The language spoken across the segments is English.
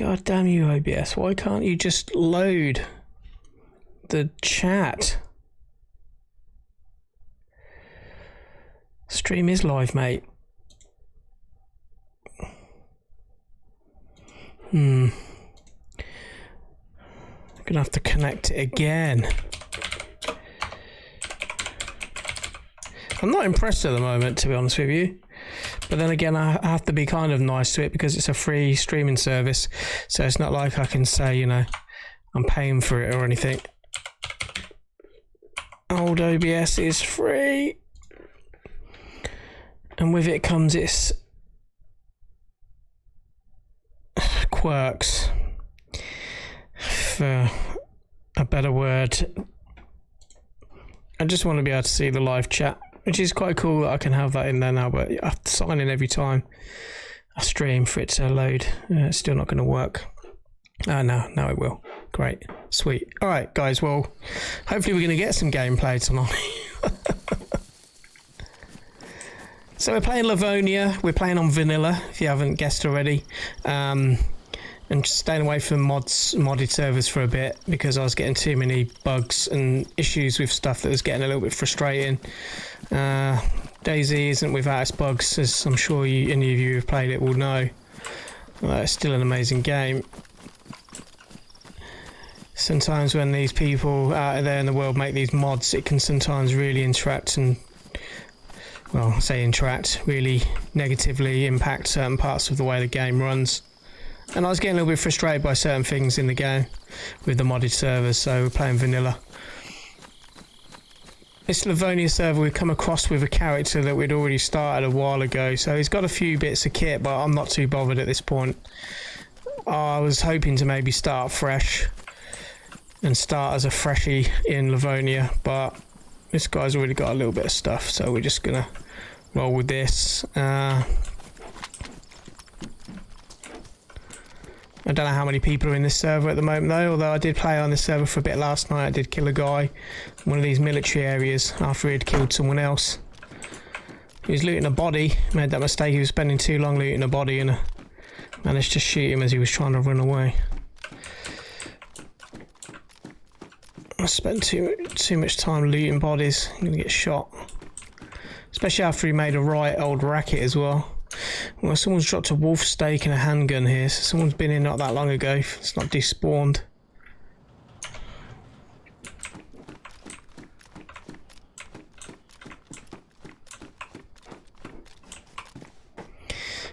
God damn you, OBS. Why can't you just load the chat? Stream is live, mate. Gonna have to connect it again. I'm not impressed at the moment, to be honest with you. But then again, I have to be kind of nice to it because it's a free streaming service. So it's not like I can say, you know, I'm paying for it or anything. Old OBS is free. And with it comes its quirks, for a better word. I just want to be able to see the live chat, which is quite cool that I can have that in there now, but I have to sign in every time I stream for it to load. It's still not going to work. No, it will. Great. Sweet. All right, guys. Well, hopefully we're going to get some gameplay tonight. So we're playing Livonia. We're playing on vanilla, if you haven't guessed already. And staying away from modded servers for a bit because I was getting too many bugs and issues with stuff that was getting a little bit frustrating. Dayz isn't without its bugs, as I'm sure any of you who have played it will know. It's still an amazing game. Sometimes when these people out there in the world make these mods, it can sometimes really interact and, well, I say interact, really negatively impact certain parts of the way the game runs. And I was getting a little bit frustrated by certain things in the game with the modded servers, so we're playing vanilla. This Livonia server we've come across with a character that we'd already started a while ago, so he's got a few bits of kit, but I'm not too bothered at this point. I was hoping to maybe start fresh and start as a freshie in Livonia, but this guy's already got a little bit of stuff, so we're just gonna roll with this. I don't know how many people are in this server at the moment though, although I did play on this server for a bit last night. I did kill a guy in one of these military areas after he had killed someone else. He was looting a body, made that mistake, he was spending too long looting a body and managed to shoot him as he was trying to run away. I spent too much time looting bodies, I'm going to get shot. Especially after he made a right old racket as well. Well, someone's dropped a wolf steak and a handgun here, so someone's been in not that long ago. It's not despawned.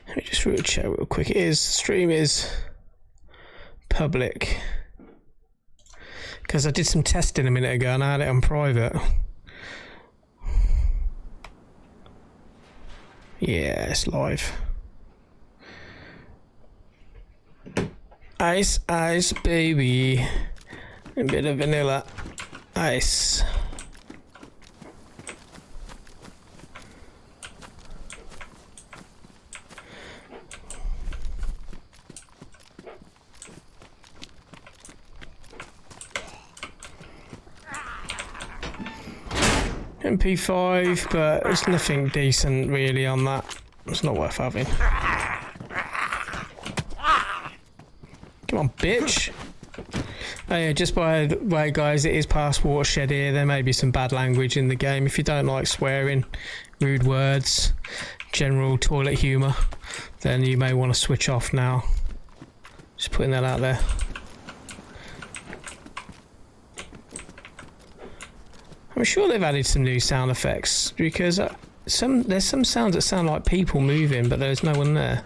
Let me just real check real quick. Stream is public. Because I did some testing a minute ago and I had it on private. Yeah, it's live. Ice, ice, baby. A bit of vanilla ice. MP5, but there's nothing decent really on that. It's not worth having. Come on, bitch. Oh yeah, just by the way, guys, it is past watershed here. There may be some bad language in the game. If you don't like swearing, rude words, general toilet humour, then you may want to switch off now. Just putting that out there. I'm sure they've added some new sound effects because there's some sounds that sound like people moving, but there's no one there.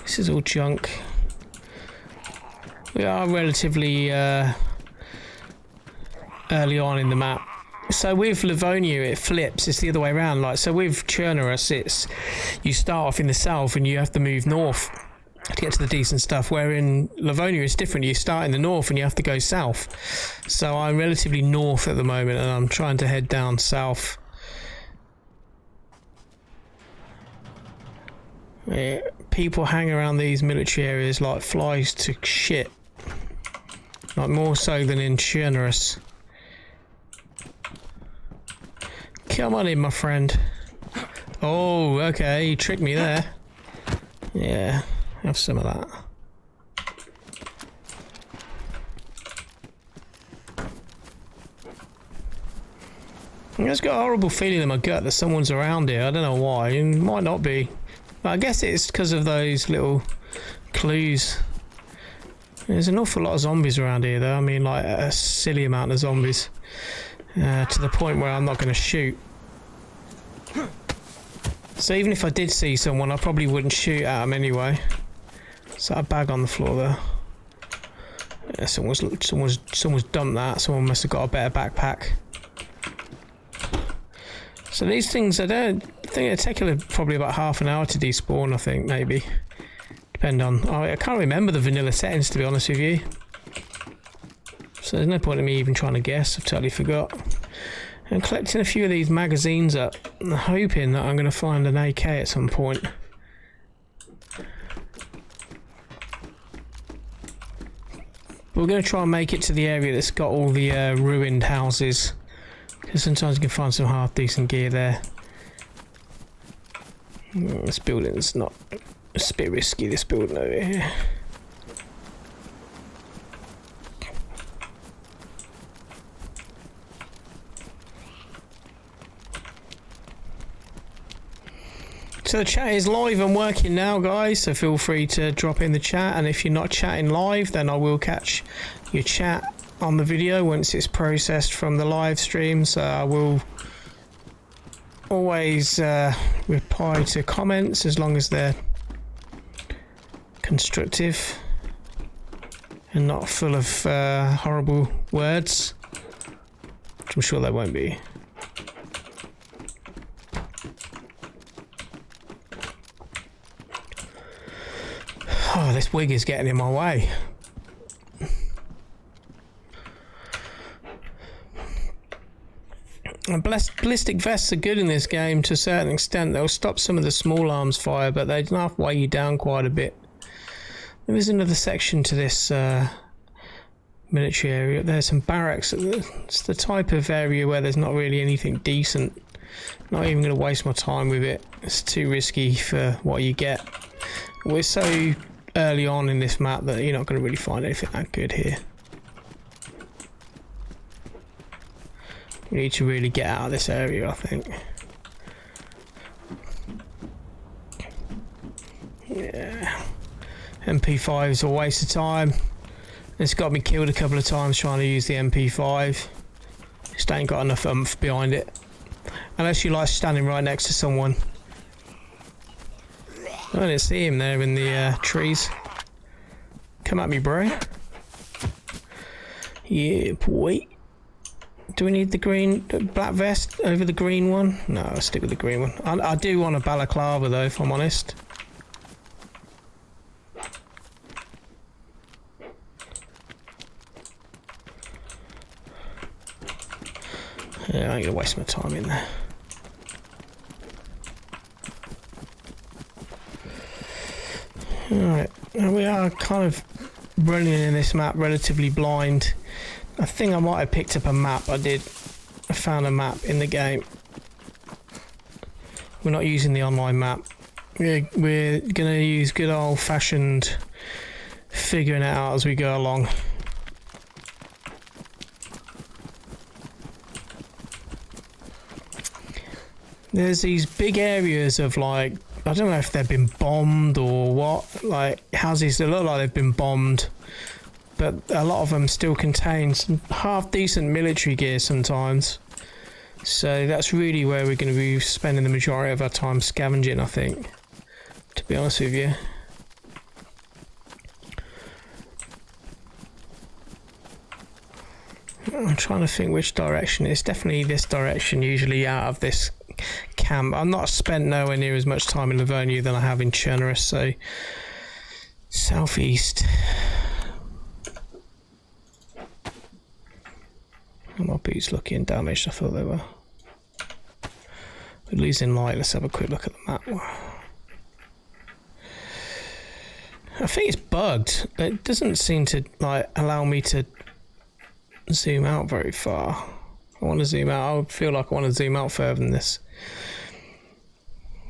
This is all junk. We are relatively early on in the map. So with Livonia it flips, it's the other way around. Like, so with Chernerus it's you start off in the south and you have to move north to get to the decent stuff, where in Livonia it's different. You start in the north and you have to go south. So I'm relatively north at the moment and I'm trying to head down south. Yeah, people hang around these military areas like flies to shit. Like more so than in Chernerus. Come on in, my friend. Oh, okay, you tricked me there. Yeah, have some of that. I just got a horrible feeling in my gut that someone's around here. I don't know why. It might not be. But I guess it's because of those little clues. There's an awful lot of zombies around here, though. I mean, like a silly amount of zombies. To the point where I'm not going to shoot. So even if I did see someone, I probably wouldn't shoot at them anyway. Is that a bag on the floor there? Yeah, someone's dumped that. Someone must have got a better backpack. So these things, I think it'll take probably about half an hour to despawn, I think, maybe. Depend on... I can't remember the vanilla settings, to be honest with you. So there's no point in me even trying to guess. I've totally forgot. I'm collecting a few of these magazines up. I'm hoping that I'm going to find an AK at some point. We're going to try and make it to the area that's got all the ruined houses. Because sometimes you can find some half decent gear there. This building's not... It's a bit risky, this building over here. So the chat is live and working now, guys, so feel free to drop in the chat, and if you're not chatting live, then I will catch your chat on the video once it's processed from the live stream. So I will always reply to comments as long as they're constructive and not full of horrible words, which I'm sure they won't be. Oh, this wig is getting in my way. And ballistic vests are good in this game to a certain extent. They'll stop some of the small arms fire, but they enough weigh you down quite a bit. There is another section to this military area. There's some barracks. It's the type of area where there's not really anything decent. Not even going to waste my time with it. It's too risky for what you get. We're so early on in this map that you're not going to really find anything that good here. We need to really get out of this area, I think. Yeah. MP5 is a waste of time. It's got me killed a couple of times trying to use the MP5. Just ain't got enough oomph behind it. Unless you like standing right next to someone. I didn't see him there in the trees. Come at me, bro. Yeah, boy. Do we need the green, black vest over the green one? No, I'll stick with the green one. I do want a balaclava though, if I'm honest. Yeah, I ain't gonna waste my time in there. Alright, we are kind of running in this map relatively blind. I think I might have picked up a map. I found a map in the game. We're not using the online map. We're going to use good old-fashioned figuring it out as we go along. There's these big areas of, like, I don't know if they've been bombed or what, like houses that look like they've been bombed, but a lot of them still contain some half decent military gear sometimes. So that's really where we're going to be spending the majority of our time scavenging, I think, to be honest with you. I'm trying to think which direction. It's definitely this direction, usually out of this camp. I've not spent nowhere near as much time in Livonia than I have in Chernobyl, so southeast. My boots looking damaged, I thought they were. We're losing light. Let's have a quick look at the map. I think it's bugged. It doesn't seem to like allow me to zoom out very far. I want to zoom out. I feel like I want to zoom out further than this.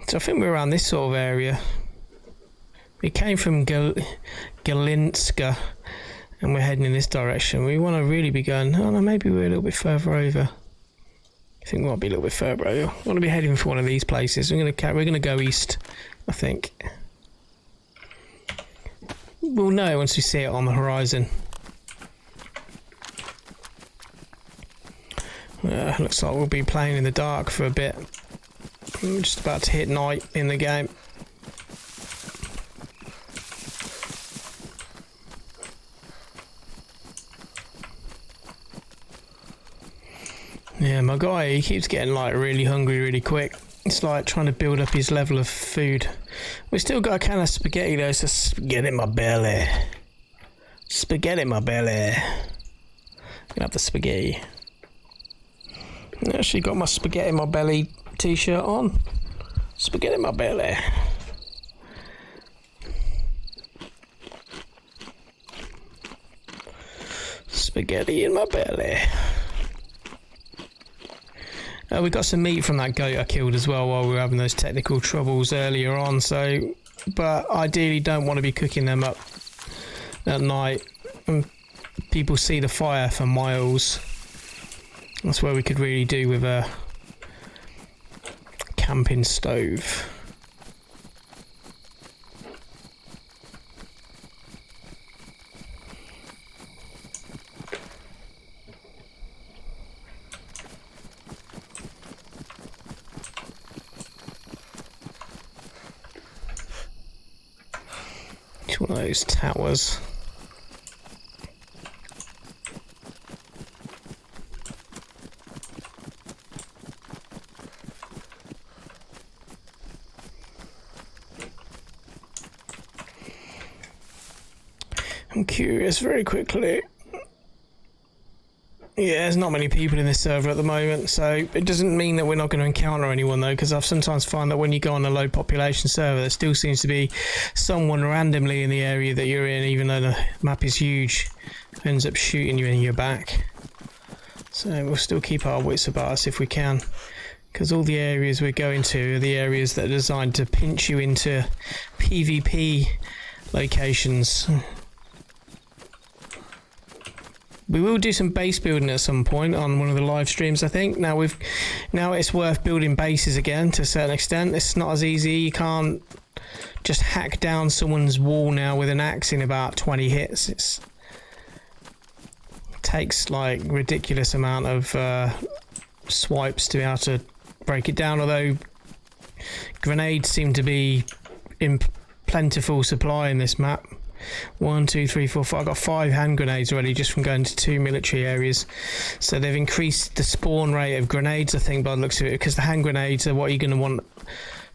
So I think we're around this sort of area. We came from Galinska, and we're heading in this direction. We want to really be going. Oh no, maybe we're a little bit further over. I think we might be a little bit further over. We want to be heading for one of these places. We're gonna go east, I think. We'll know once we see it on the horizon. Looks like we'll be playing in the dark for a bit. We're just about to hit night in the game. Yeah, my guy, he keeps getting like really hungry really quick. It's like trying to build up his level of food. We've still got a can of spaghetti though, so spaghetti in my belly. Spaghetti in my belly. Gonna have the spaghetti. I actually got my spaghetti in my belly t-shirt on. Spaghetti in my belly. Spaghetti in my belly. We got some meat from that goat I killed as well while we were having those technical troubles earlier on. So, but ideally don't want to be cooking them up at night. And people see the fire for miles. That's where we could really do with a camping stove. It's one of those towers. I'm curious very quickly. Yeah, there's not many people in this server at the moment, so it doesn't mean that we're not going to encounter anyone though, because I've sometimes found that when you go on a low population server, there still seems to be someone randomly in the area that you're in, even though the map is huge, who ends up shooting you in your back. So we'll still keep our wits about us if we can, because all the areas we're going to are the areas that are designed to pinch you into PvP locations. We will do some base building at some point on one of the live streams, I think. Now it's worth building bases again to a certain extent. It's not as easy. You can't just hack down someone's wall now with an axe in about 20 hits. It takes like ridiculous amount of swipes to be able to break it down, although grenades seem to be in plentiful supply in this map. 1, 2, 3, 4, 5. I've got 5 hand grenades already just from going to 2 military areas. So they've increased the spawn rate of grenades, I think, by the looks of it, because the hand grenades are what you're going to want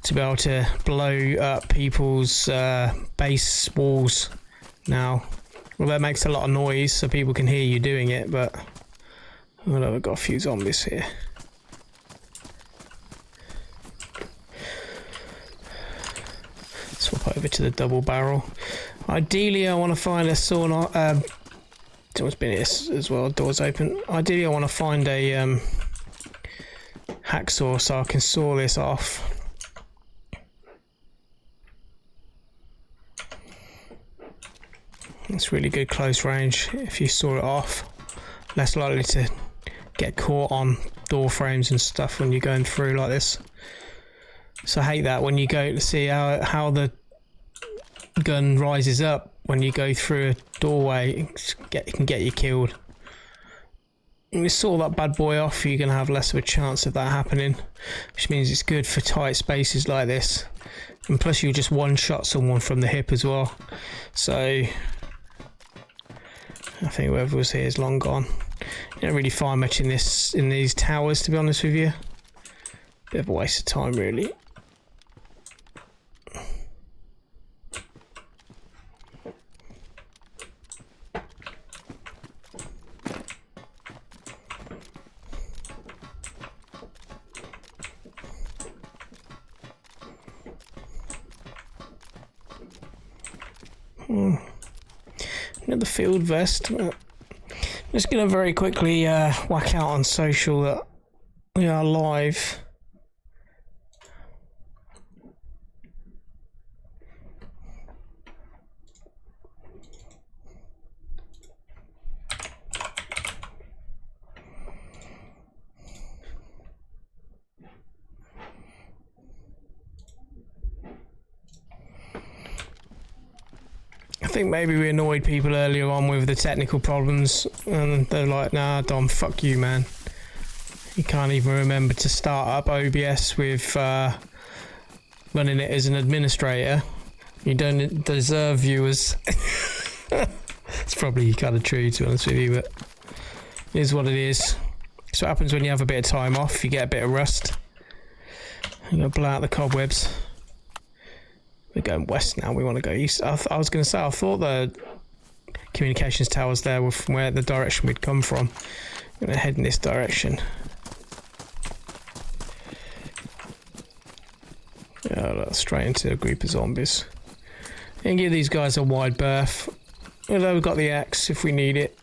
to be able to blow up people's base walls now. Well, that makes a lot of noise so people can hear you doing it, but well, I've got a few zombies here. Swap over to the double barrel. Ideally, I want to find a sauna. Someone's been here as well. Doors open. Ideally, I want to find a hacksaw so I can saw this off. It's really good close range. If you saw it off, less likely to get caught on door frames and stuff when you're going through like this. So I hate that when you go to see how the gun rises up when you go through a doorway. It can get you killed. When you saw that bad boy off, you're going to have less of a chance of that happening, which means it's good for tight spaces like this. And plus you just one-shot someone from the hip as well. So I think whoever was here is long gone. You don't really find much in these towers, to be honest with you. Bit of a waste of time, really. Another field vest. I'm just going to very quickly whack out on social that we are live. think maybe we annoyed people earlier on with the technical problems, and they're like, nah, Dom, fuck you, man. You can't even remember to start up OBS with running it as an administrator. You don't deserve viewers. It's probably kind of true, to be honest with you, but it is what it is. It's what happens when you have a bit of time off. You get a bit of rust. You gotta blow out the cobwebs. We're going west now. We want to go east. I was going to say, I thought the communications towers there were from where the direction we'd come from. I'm going to head in this direction. Yeah, look, straight into a group of zombies. And give these guys a wide berth. Although we've got the axe if we need it.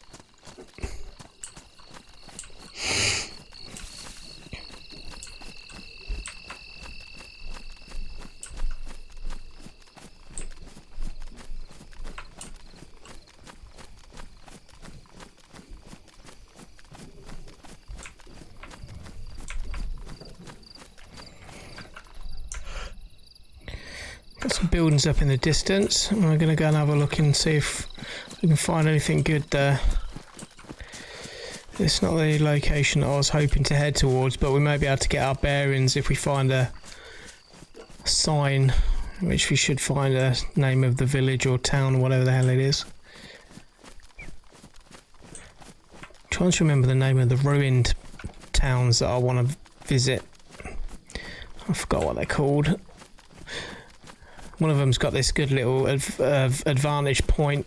Got some buildings up in the distance. I'm going to go and have a look and see if we can find anything good there. It's not the location that I was hoping to head towards, but we may be able to get our bearings if we find a sign, which we should find a name of the village or town or whatever the hell it is. I'm trying to remember the name of the ruined towns that I want to visit. I forgot what they're called. One of them's got this good little advantage point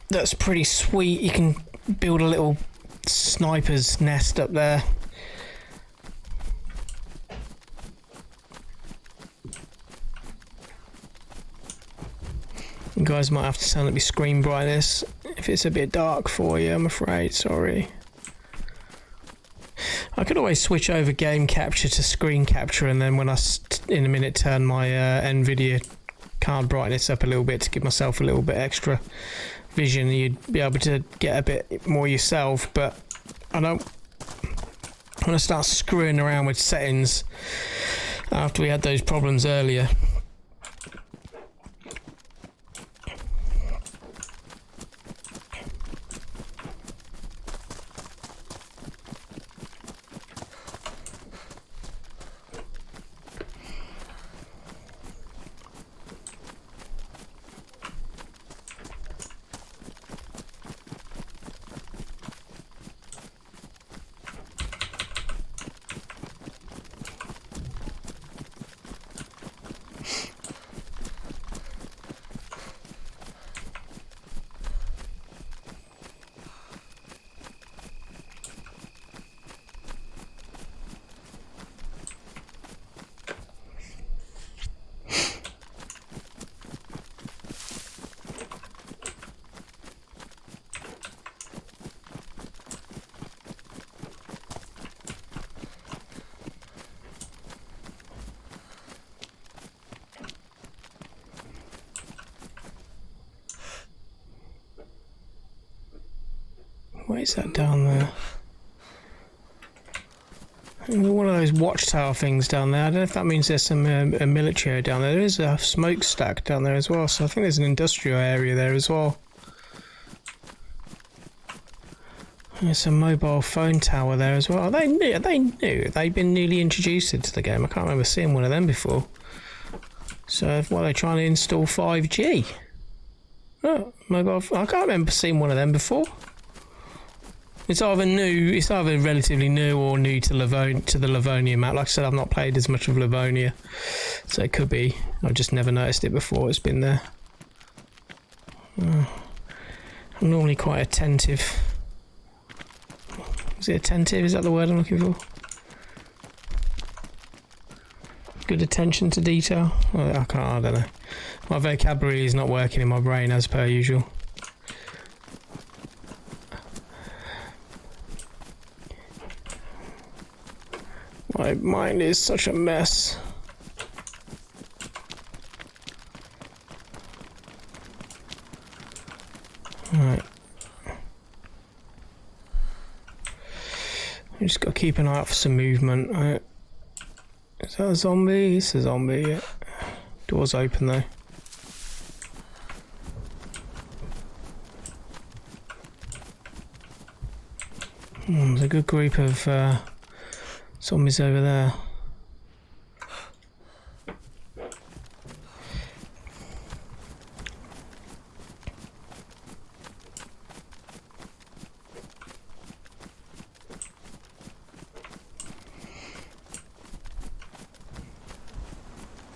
that's pretty sweet. You can build a little sniper's nest up there. You guys might have to turn up your screen brightness if it's a bit dark for you, I'm afraid. Sorry. I could always switch over game capture to screen capture, and then when I in a minute turn my NVIDIA card brightness up a little bit to give myself a little bit extra vision, you'd be able to get a bit more yourself. But I don't want to start screwing around with settings after we had those problems earlier. What is that down there? One of those watchtower things down there. I don't know if that means there's some a military down there. There is a smokestack down there as well, so I think there's an industrial area there as well. There's a mobile phone tower there as well. Are they new? Are they new? They've been newly introduced into the game. I can't remember seeing one of them before. So, what, are they trying to install 5G? Oh, mobile. I can't remember seeing one of them before. It's either new, it's either relatively new or new to the Livonia map. Like I said, I've not played as much of Livonia, so it could be. I've just never noticed it before. It's been there. I'm normally quite attentive. Is it attentive? Is that the word I'm looking for? Good attention to detail? I don't know. My vocabulary is not working in my brain as per usual. My mind is such a mess. Right. We just got to keep an eye out for some movement. Right. Is that a zombie? It's a zombie. Yeah. Door's open though. There's a good group of zombies over there.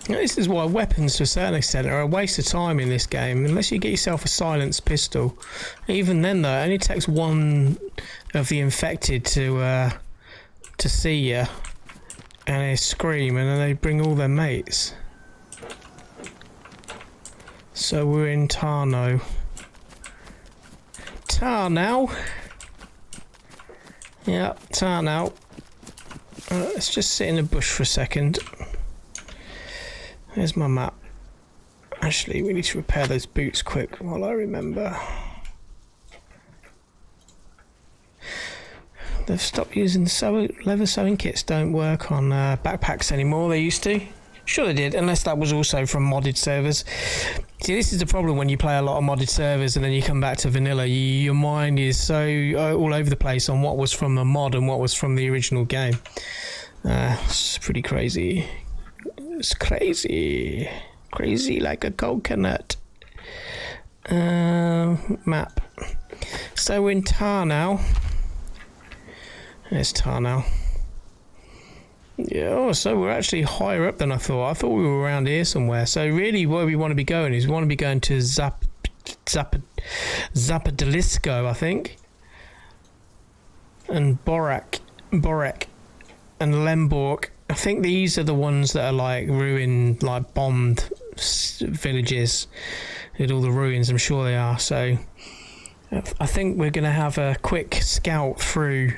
This is why weapons, to a certain extent, are a waste of time in this game, unless you get yourself a silenced pistol. Even then, though, it only takes one of the infected to see you, and they scream, and then they bring all their mates. So we're in Tarno. Yeah, Tarno. Let's just sit in a bush for a second. There's my map. Actually, we need to repair those boots quick while I remember. They've stopped using leather sewing kits. Don't work on backpacks anymore. They used to. Sure they did, unless that was also from modded servers. See, this is the problem when you play a lot of modded servers and then you come back to vanilla. Your mind is so all over the place on what was from the mod and what was from the original game. It's pretty crazy. It's crazy. Crazy like a coconut. Map. So we're in Tarnow. There's Tarnow. Yeah, oh, so we're actually higher up than I thought. I thought we were around here somewhere. So really where we want to be going is we want to be going to Zapadalisko, I think. And Borek and Lemborg. I think these are the ones that are like ruined, like bombed villages with all the ruins. I'm sure they are. So I think we're going to have a quick scout through.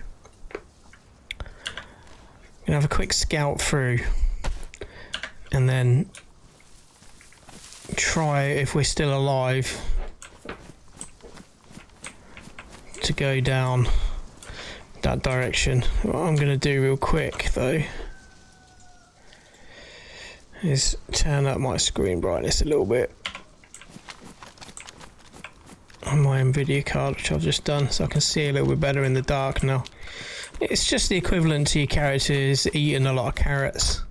And then try, if we're still alive, to go down that direction. What I'm going to do real quick though is turn up my screen brightness a little bit on my NVIDIA card, which I've just done, so I can see a little bit better in the dark now. It's just the equivalent to your characters eating a lot of carrots,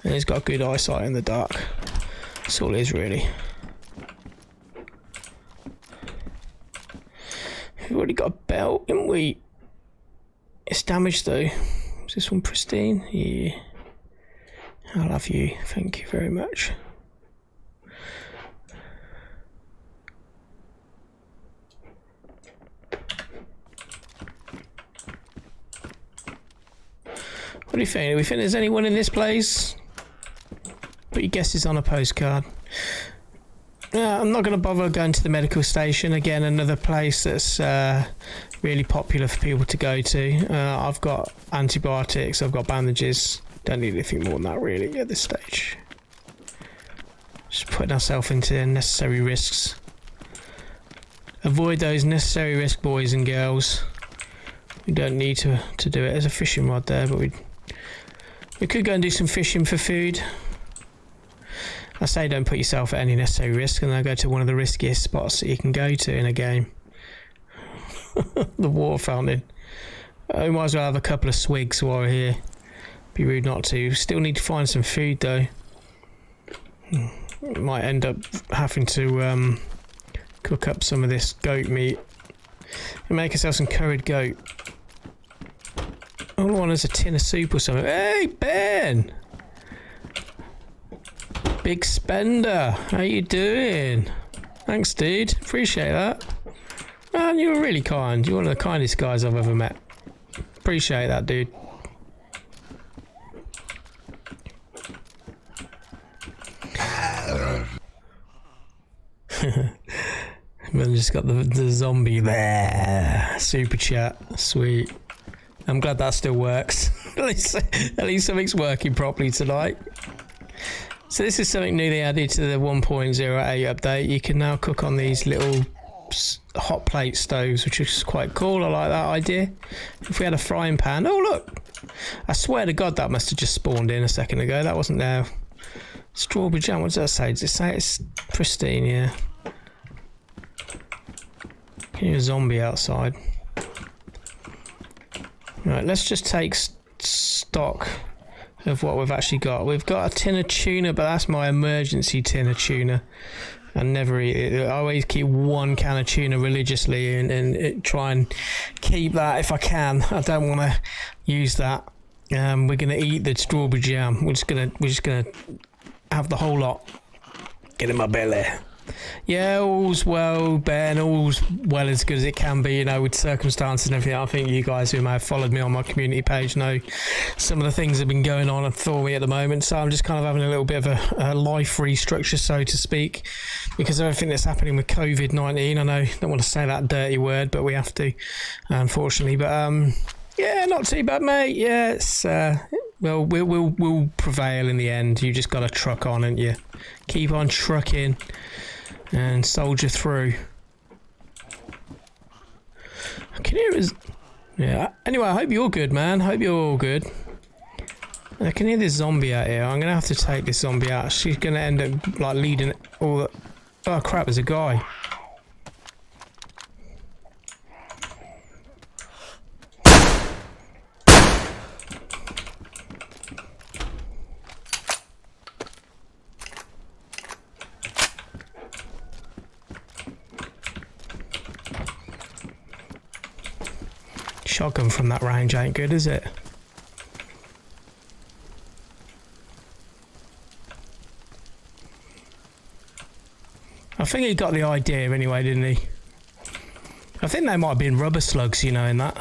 and he's got good eyesight in the dark. That's all it is, really. We've already got a belt, haven't we? It's damaged though. Is this one pristine? Yeah. I love you. Thank you very much. What do you think? Do we think there's anyone in this place? Put your guesses on a postcard. I'm not going to bother going to the medical station. Again, another place that's really popular for people to go to. I've got antibiotics, I've got bandages. Don't need anything more than that really at this stage. Just putting ourselves into unnecessary risks. Avoid those necessary risks, boys and girls. We don't need to do it. There's a fishing rod there, but we could go and do some fishing for food. I say don't put yourself at any necessary risk, and then go to one of the riskiest spots that you can go to in a game. The water fountain. We might as well have a couple of swigs while we're here. Be rude not to. Still need to find some food though. Might end up having to cook up some of this goat meat and make ourselves some curried goat. All I want is a tin of soup or something. Hey Ben! Big spender, how you doing? Thanks dude, appreciate that. Man, you were really kind. You're one of the kindest guys I've ever met. Appreciate that dude. We've just got the zombie there. Super chat, sweet. I'm glad that still works. at least something's working properly tonight. So this is something new they added to the 1.08 update. You can now cook on these little hot plate stoves, which is quite cool. I like that idea. If we had a frying pan. Oh look! I swear to God that must have just spawned in a second ago. That wasn't there. Strawberry jam, what does that say? Does it say it's pristine? Yeah. Can you hear a zombie outside? Right, let's just take stock of what we've actually got. We've got a tin of tuna, but that's my emergency tin of tuna. I never eat it. I always keep one can of tuna religiously and try and keep that if I can. I don't want to use that. We're gonna eat the strawberry jam. We're just gonna have the whole lot. Get in my belly. Yeah, all's well, Ben. All's well as good as it can be, you know, with circumstances and everything. I think you guys who may have followed me on my community page know some of the things that have been going on for me at the moment. So I'm just kind of having a little bit of a life restructure, so to speak, because of everything that's happening with COVID-19. I know I don't want to say that dirty word, but we have to, unfortunately. But yeah, not too bad, mate. Yeah, it's well, we'll prevail in the end. You just got to truck on, and you keep on trucking and soldier through. I can hear it. Yeah. Anyway, I hope you're good, man. Hope you're all good. I can hear this zombie out here. I'm gonna have to take this zombie out. She's gonna end up like leading all the. Oh crap! There's a guy. Shotgun from that range ain't good, is it? I think he got the idea anyway, didn't he? I think they might have been rubber slugs, you know, in that.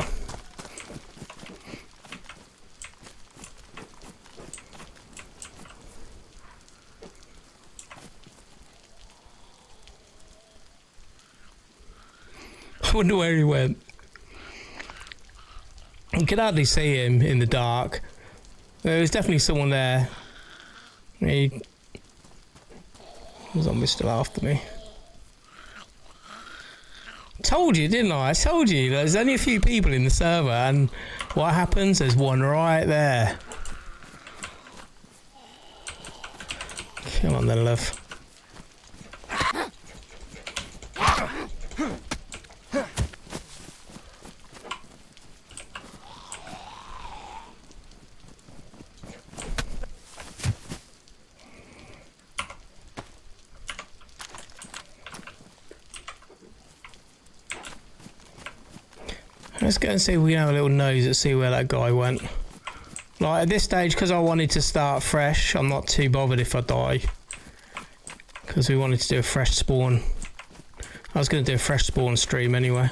I wonder where he went. You could hardly see him in the dark. There was definitely someone there. He was almost still after me. Told you, didn't I? I told you. There's only a few people in the server, and what happens? There's one right there. Come on then, love. Let's go and see if we can have a little nose and see where that guy went. Like, at this stage, because I wanted to start fresh, I'm not too bothered if I die. Because we wanted to do a fresh spawn. I was going to do a fresh spawn stream anyway.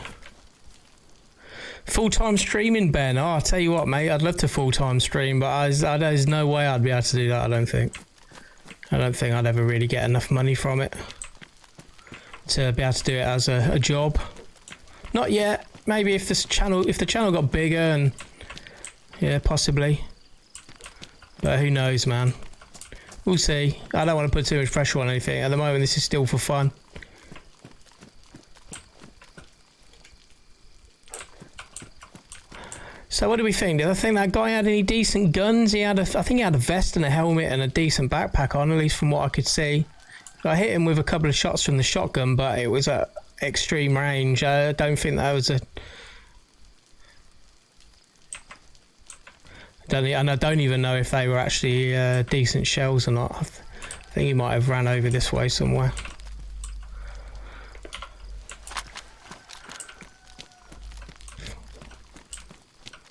Full-time streaming, Ben? Oh, I'll tell you what, mate, I'd love to full-time stream, but there's no way I'd be able to do that, I don't think. I don't think I'd ever really get enough money from it to be able to do it as a job. Not yet. Maybe if the channel got bigger, and yeah, possibly. But who knows, man? We'll see. I don't want to put too much pressure on anything. At the moment, this is still for fun. So what do we think? Did I think that guy had any decent guns? I think he had a vest and a helmet and a decent backpack on, at least from what I could see. I hit him with a couple of shots from the shotgun, but it was at extreme range. I don't think that was a... And I don't even know if they were actually decent shells or not. I think he might have ran over this way somewhere.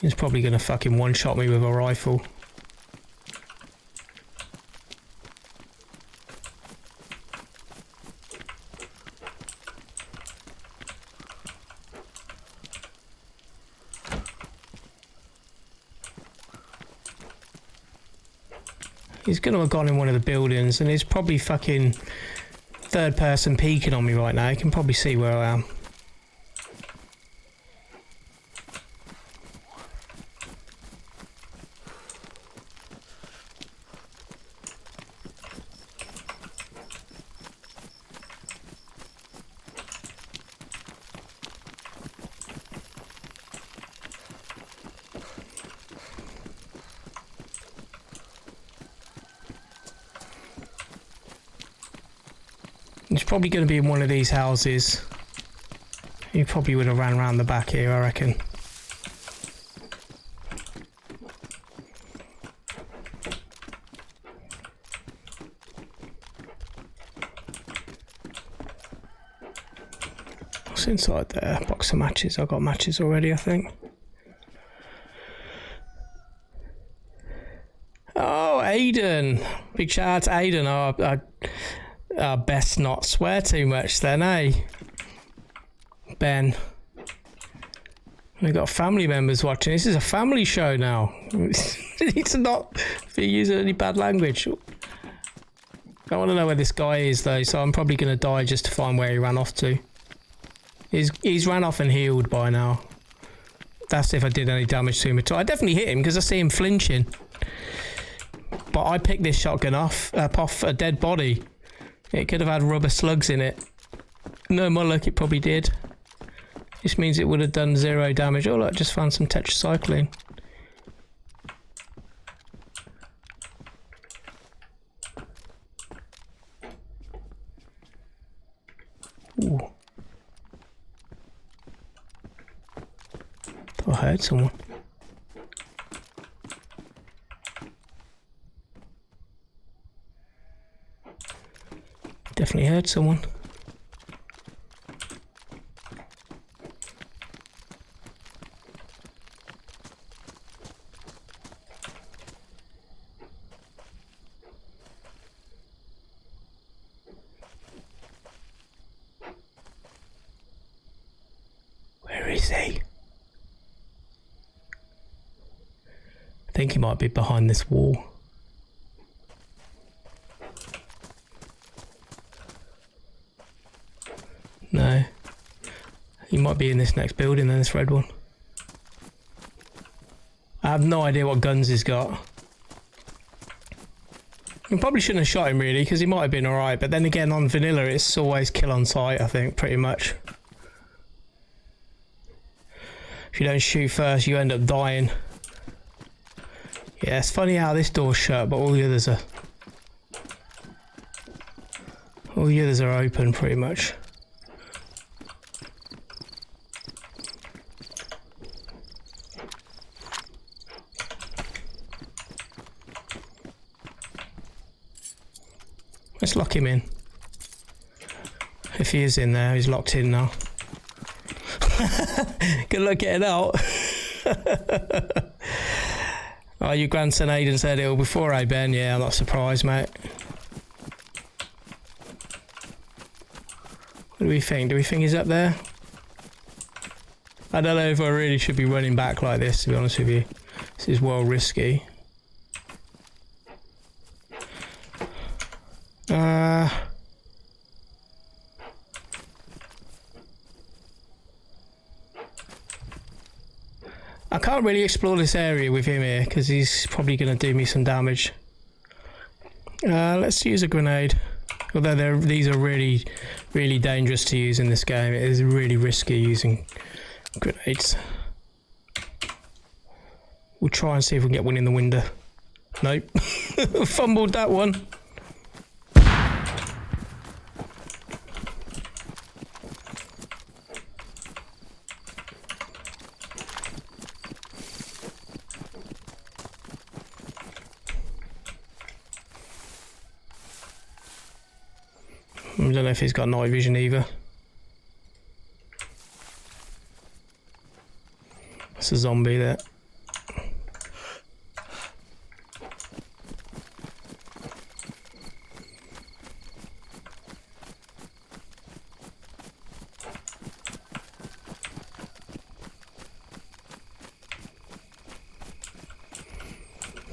He's probably going to fucking one-shot me with a rifle. He's going to have gone in one of the buildings, and he's probably fucking third person peeking on me right now. You can probably see where I am. He's probably going to be in one of these houses. He probably would have ran around the back here, I reckon. What's inside there? Box of matches. I've got matches already, I think. Oh, Aiden. Big shout out to Aiden. I best not swear too much then, eh? Ben. We've got family members watching. This is a family show now. You need to not be using any bad language. I want to know where this guy is though, so I'm probably going to die just to find where he ran off to. He's ran off and healed by now. That's if I did any damage to him at all. I definitely hit him because I see him flinching. But I picked this shotgun off a dead body. It could have had rubber slugs in it. No, my luck, it probably did. This means it would have done 0 damage. Oh look, just found some tetracycline. Ooh. Thought I heard someone. Definitely heard someone. Where is he? I think he might be behind this wall. No. He might be in this next building then, this red one. I have no idea what guns he's got. I probably shouldn't have shot him really, because he might have been alright, but then again on vanilla it's always kill on sight, I think, pretty much. If you don't shoot first you end up dying. Yeah, it's funny how this door's shut, but all the others are open pretty much. Let's lock him in. If he is in there, he's locked in now. Good luck getting out. Oh, your grandson Aiden said it all before, eh, Ben? Yeah, I'm not surprised, mate. What do we think? Do we think he's up there? I don't know if I really should be running back like this, to be honest with you. This is well risky. I can't really explore this area with him here because he's probably going to do me some damage. Let's use a grenade. Although these are really, really dangerous to use in this game. It is really risky using grenades. We'll try and see if we can get one in the window. Nope. Fumbled that one. I don't know if he's got night vision either. It's a zombie there.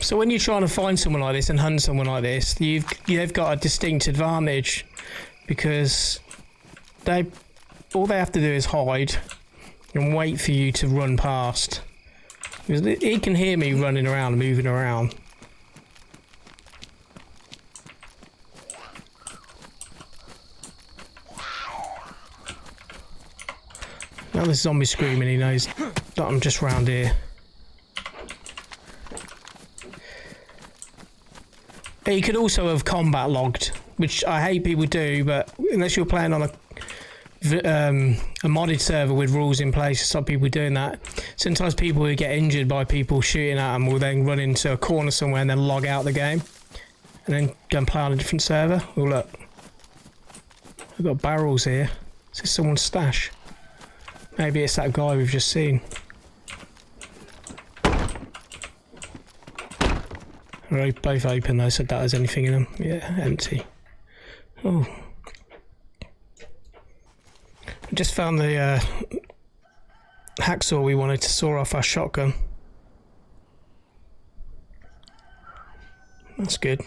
So when you're trying to find someone like this and hunt someone like this, you've got a distinct advantage. Because all they have to do is hide and wait for you to run past. Because he can hear me running around, moving around. Now this zombie screaming, he knows that I'm just round here. He could also have combat logged, which I hate people do, but unless you're playing on a modded server with rules in place to stop people doing that, sometimes people who get injured by people shooting at them will then run into a corner somewhere and then log out the game and then go and play on a different server. Oh look, I've got barrels here. Is this someone's stash? Maybe it's that guy we've just seen. Right, both open though, so that has anything in them. Yeah, empty. Oh. I just found the hacksaw we wanted to saw off our shotgun. That's good.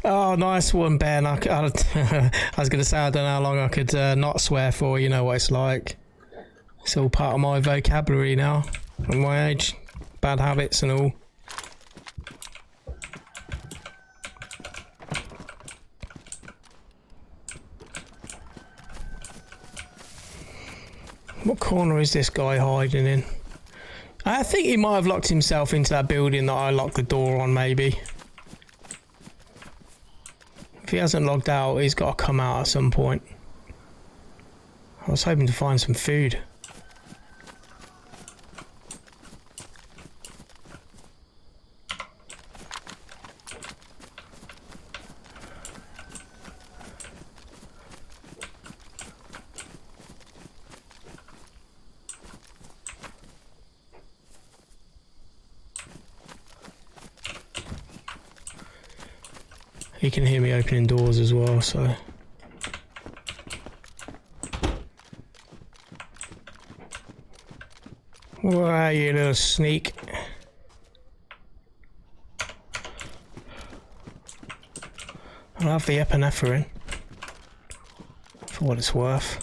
Oh, nice one, Ben. I was going to say, I don't know how long I could not swear for. You know what it's like. It's all part of my vocabulary now. At my age. Bad habits and all. What corner is this guy hiding in? I think he might have locked himself into that building that I locked the door on, maybe. If he hasn't logged out, he's got to come out at some point. I was hoping to find some food. He can hear me opening doors as well, so... Where are you, little sneak? I'll have the epinephrine. For what it's worth.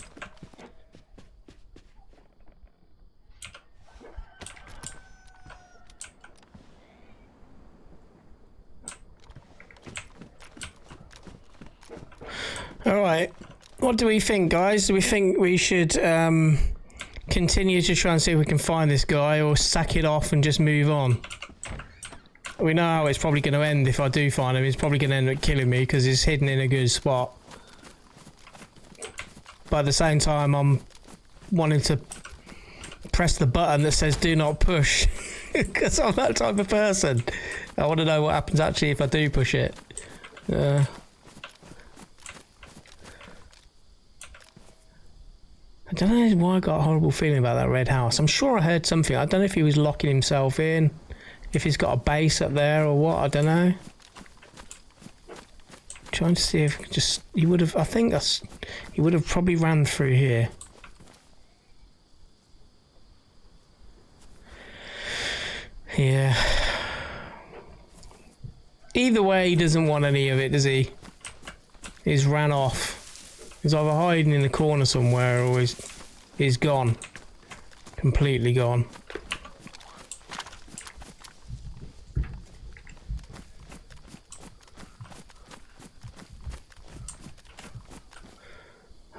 Alright, what do we think, guys? Do we think we should continue to try and see if we can find this guy, or sack it off and just move on? We know how it's probably going to end if I do find him. He's probably going to end up killing me because he's hidden in a good spot. But at the same time, I'm wanting to press the button that says do not push because I'm that type of person. I want to know what happens actually if I do push it. I don't know why I got a horrible feeling about that red house. I'm sure I heard something. I don't know if he was locking himself in, if he's got a base up there or what. I don't know. Trying to see if just he would have. I think that's he would have probably ran through here. Yeah. Either way, he doesn't want any of it, does he? He's ran off. He's either hiding in the corner somewhere or he's gone. Completely gone.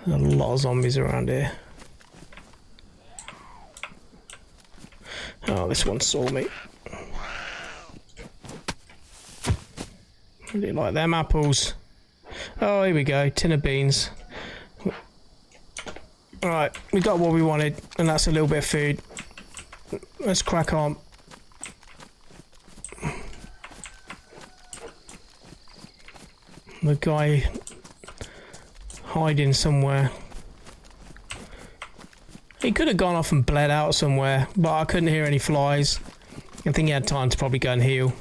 There's a lot of zombies around here. Oh, this one saw me. I do like them apples. Oh, here we go. Tin of beans. Right, we got what we wanted, and that's a little bit of food. Let's crack on. The guy hiding somewhere. He could have gone off and bled out somewhere, but I couldn't hear any flies. I think he had time to probably go and heal.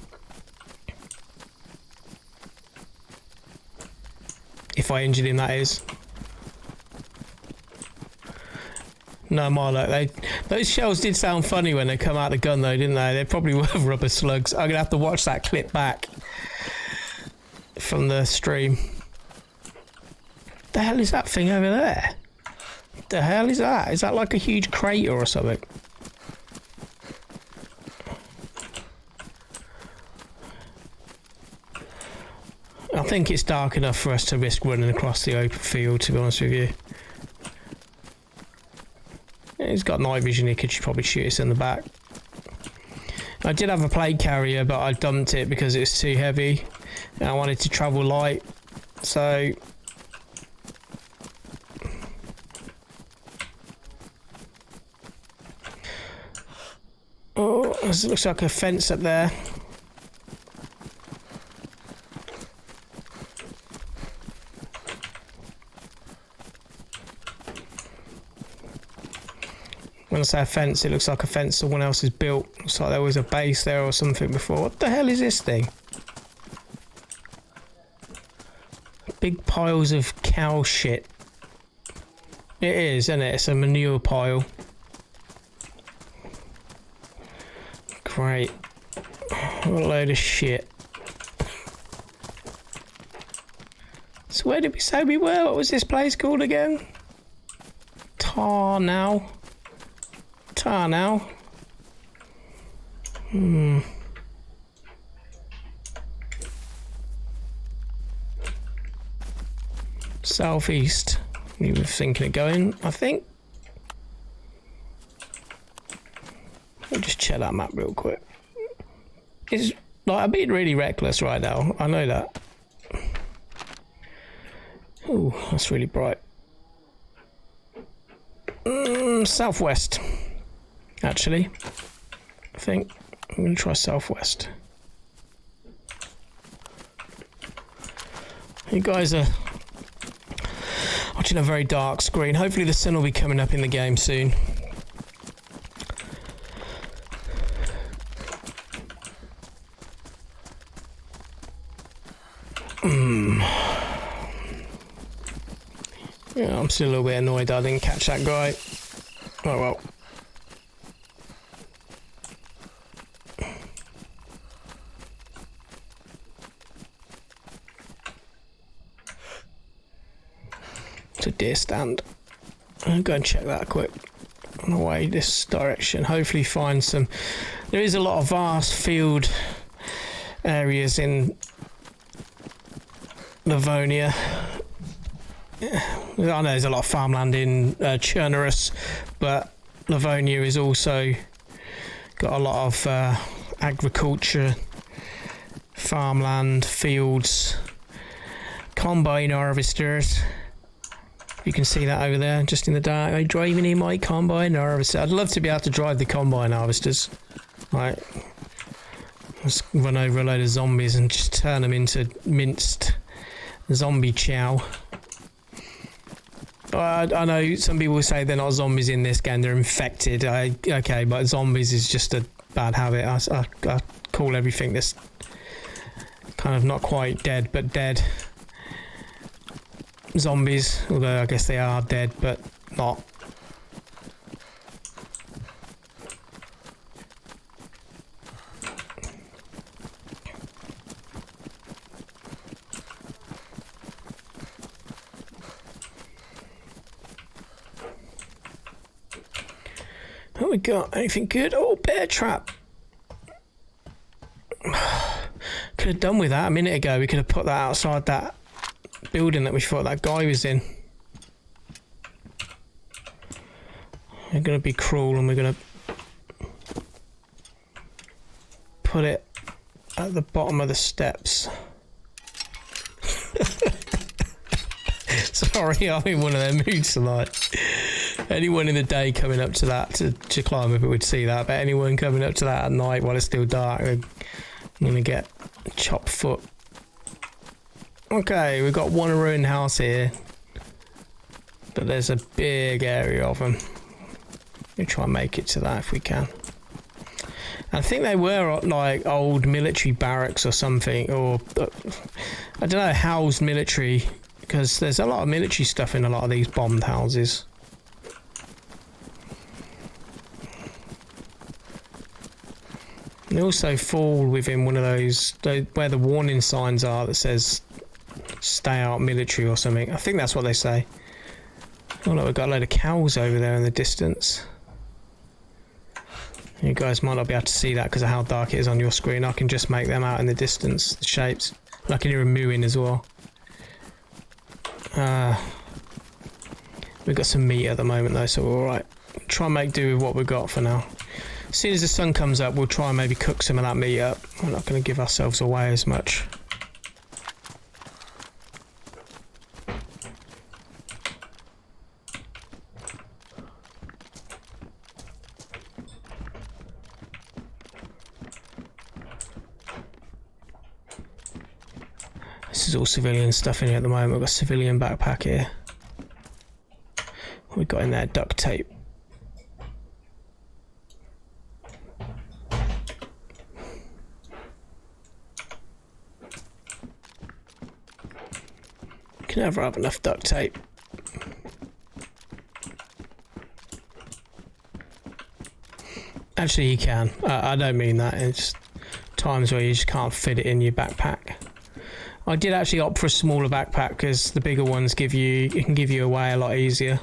If I injured him, that is. No, Marlo, those shells did sound funny when they come out of the gun though, didn't they? They probably were rubber slugs. I'm going to have to watch that clip back from the stream. The hell is that thing over there? The hell is that? Is that like a huge crater or something? I think it's dark enough for us to risk running across the open field, to be honest with you. He's got night vision, he could probably shoot us in the back. I did have a plate carrier, but I dumped it because it's too heavy. And I wanted to travel light, so... Oh, this looks like a fence up there. When I say a fence, it looks like a fence someone else has built. Looks like there was a base there or something before. What the hell is this thing? Big piles of cow shit. It is, isn't it? It's a manure pile. Great. What a load of shit. So where did we say we were? What was this place called again? Tarnow. Southeast. We were thinking of going, I think. I'll just check that map real quick. It's like I'm being really reckless right now. I know that. Oh, that's really bright. Southwest. Actually, I think I'm going to try southwest. You guys are watching a very dark screen. Hopefully the sun will be coming up in the game soon. Yeah, I'm still a little bit annoyed that I didn't catch that guy. Oh well. It's a deer stand. I'll go and check that quick on the way this direction. Hopefully find some. There is a lot of vast field areas in Livonia. Yeah. I know there's a lot of farmland in Chernerus, but Livonia is also got a lot of agriculture, farmland, fields, combine harvesters. You can see that over there, just in the dark. I'm driving in my combine harvester. I'd love to be able to drive the combine harvesters. Right, let's run over a load of zombies and just turn them into minced zombie chow. I know some people say they're not zombies in this game, they're infected. Okay, but zombies is just a bad habit. I call everything this kind of not quite dead, but dead zombies. Although I guess they are dead, but not. What we got? Anything good? Oh, bear trap. Could have done with that a minute ago. We could have put that outside that building that we thought that guy was in. We're going to be cruel and we're going to put it at the bottom of the steps. Sorry, I'm in one of their moods tonight. Anyone in the day coming up to that to climb up it would see that, but anyone coming up to that at night while it's still dark, I'm going to get chopped foot. Okay, we've got one ruined house here, but there's a big area of them. We'll try and make it to that if we can. I think they were like old military barracks or something, or I don't know, housed military, because there's a lot of military stuff in a lot of these bombed houses. They also fall within one of those where the warning signs are that says stay out military or something. I think that's what they say. Oh look, we've got a load of cows over there in the distance. You guys might not be able to see that because of how dark it is on your screen. I can just make them out in the distance, the shapes. And I can hear them mooing as well. We've got some meat at the moment though, so we're alright. Try and make do with what we've got for now. As soon as the sun comes up, we'll try and maybe cook some of that meat up. We're not going to give ourselves away as much. This is all civilian stuff in here at the moment. We've got a civilian backpack here. What we got in there? Duct tape. can never have enough duct tape. Actually, you can. I don't mean that. It's times where you just can't fit it in your backpack. I did actually opt for a smaller backpack because the bigger ones can give you away a lot easier.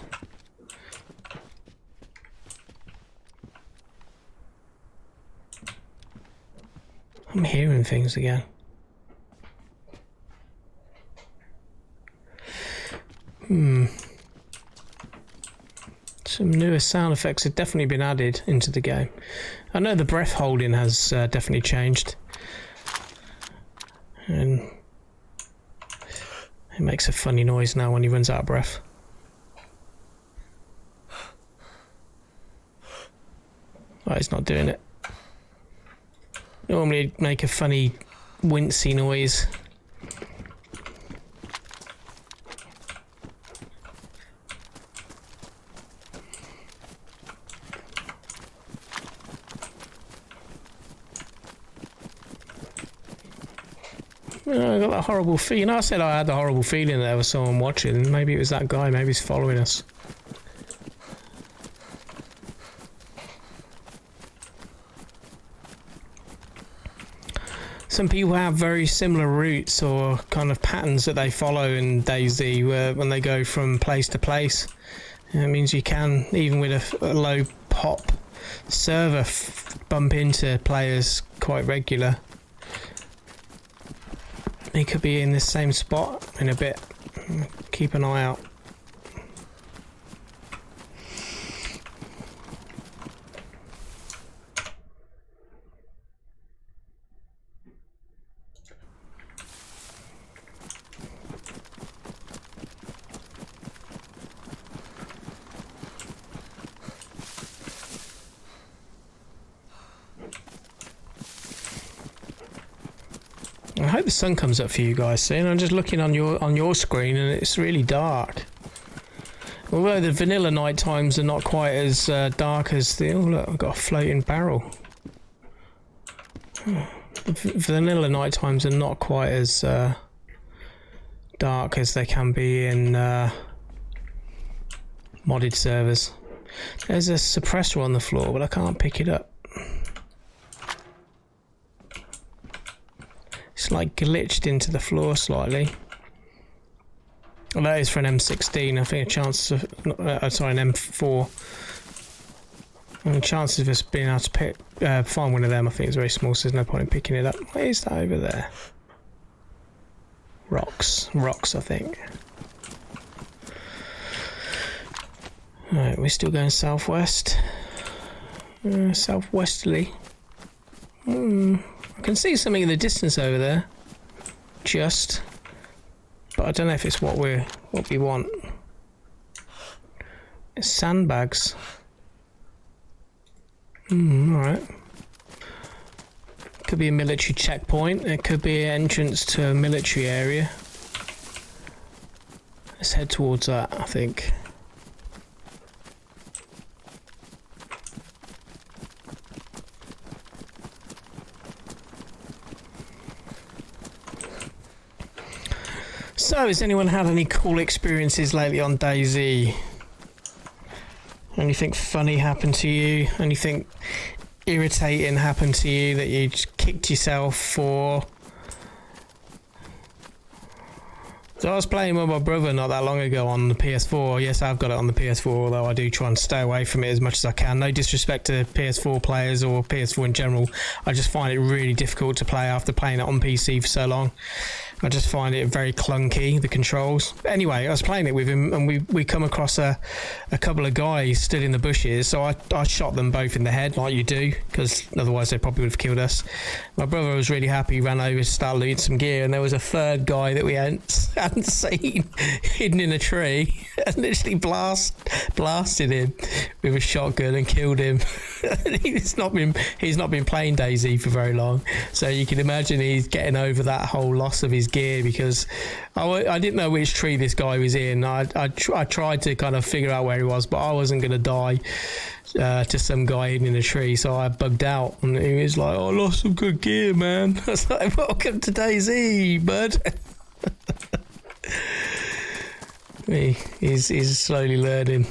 I'm hearing things again. Some newer sound effects have definitely been added into the game. I know the breath holding has definitely changed. And it makes a funny noise now when he runs out of breath. Oh, he's not doing it. Normally it'd make a funny wincy noise. I got that horrible feeling. I said I had the horrible feeling that there was someone watching. Maybe it was that guy. Maybe he's following us. Some people have very similar routes or kind of patterns that they follow in Dayz where when they go from place to place. It means you can, even with a low pop server, bump into players quite regular. He could be in the same spot in a bit. Keep an eye out. I hope the sun comes up for you guys soon. I'm just looking on your screen and it's really dark. Although the vanilla night times are not quite as dark as the... Oh look, I've got a floating barrel. The vanilla night times are not quite as dark as they can be in modded servers. There's a suppressor on the floor, but I can't pick it up. It's like glitched into the floor slightly. Well, that is for an M16. I think a chance of... sorry, an M4. And the chances of us being able to find one of them I think is very small, so there's no point in picking it up. What is that over there? Rocks. Rocks, I think. Alright, we're still going southwest. Southwesterly. I can see something in the distance over there. Just. But I don't know if it's what we want. It's sandbags. Alright. Could be a military checkpoint. It could be an entrance to a military area. Let's head towards that, I think. So, has anyone had any cool experiences lately on Dayz? Anything funny happened to you? Anything irritating happened to you that you just kicked yourself for? So I was playing with my brother not that long ago on the PS4. Yes, I've got it on the PS4, although I do try and stay away from it as much as I can. No disrespect to PS4 players or PS4 in general. I just find it really difficult to play after playing it on PC for so long. I just find it very clunky, the controls. But anyway, I was playing it with him and we come across a couple of guys stood in the bushes, so I shot them both in the head like you do, because otherwise they probably would have killed us. My brother was really happy, ran over to start looting some gear, and there was a third guy that we hadn't seen hidden in a tree and literally blasted him with a shotgun and killed him. He's not been playing Dayz for very long, so you can imagine he's getting over that whole loss of his gear, because I didn't know which tree this guy was in. I tried to kind of figure out where he was, but I wasn't going to die to some guy hidden in a tree, so I bugged out and he was like, "Oh, I lost some good gear, man." I was like, "Welcome to Dayz, bud." He's slowly learning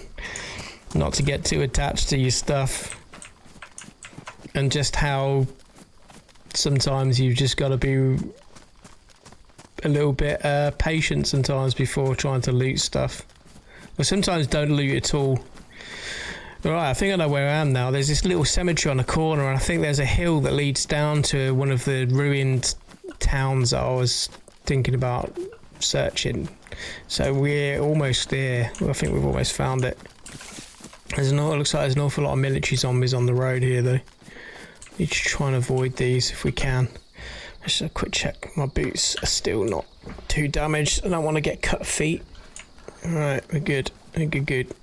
not to get too attached to your stuff, and just how sometimes you've just got to be a little bit patient sometimes before trying to loot stuff. Well, sometimes don't loot at all. Right, I think I know where I am now. There's this little cemetery on the corner, and I think there's a hill that leads down to one of the ruined towns that I was thinking about searching. So we're almost there. I think we've almost found it. It looks like there's an awful lot of military zombies on the road here, though. Need to try and avoid these if we can. Just a quick check. My boots are still not too damaged. I don't want to get cut feet. Alright, we're good. We're good.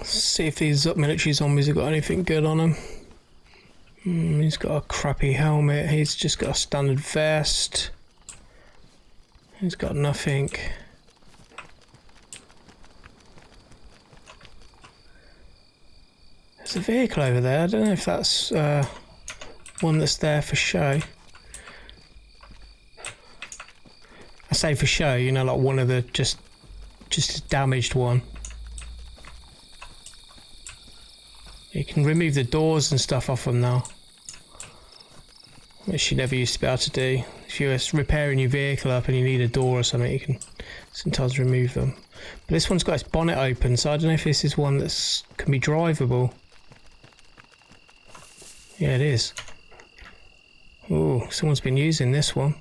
See if these military zombies have got anything good on them. He's got a crappy helmet. He's just got a standard vest. He's got nothing. There's a vehicle over there. I don't know if that's one that's there for show. I say for show, you know, like one of the just a damaged one. You can remove the doors and stuff off them now, which you never used to be able to do. If you're repairing your vehicle up and you need a door or something, you can sometimes remove them. But this one's got its bonnet open, so I don't know if this is one that can be drivable. Yeah, it is. Ooh, someone's been using this one.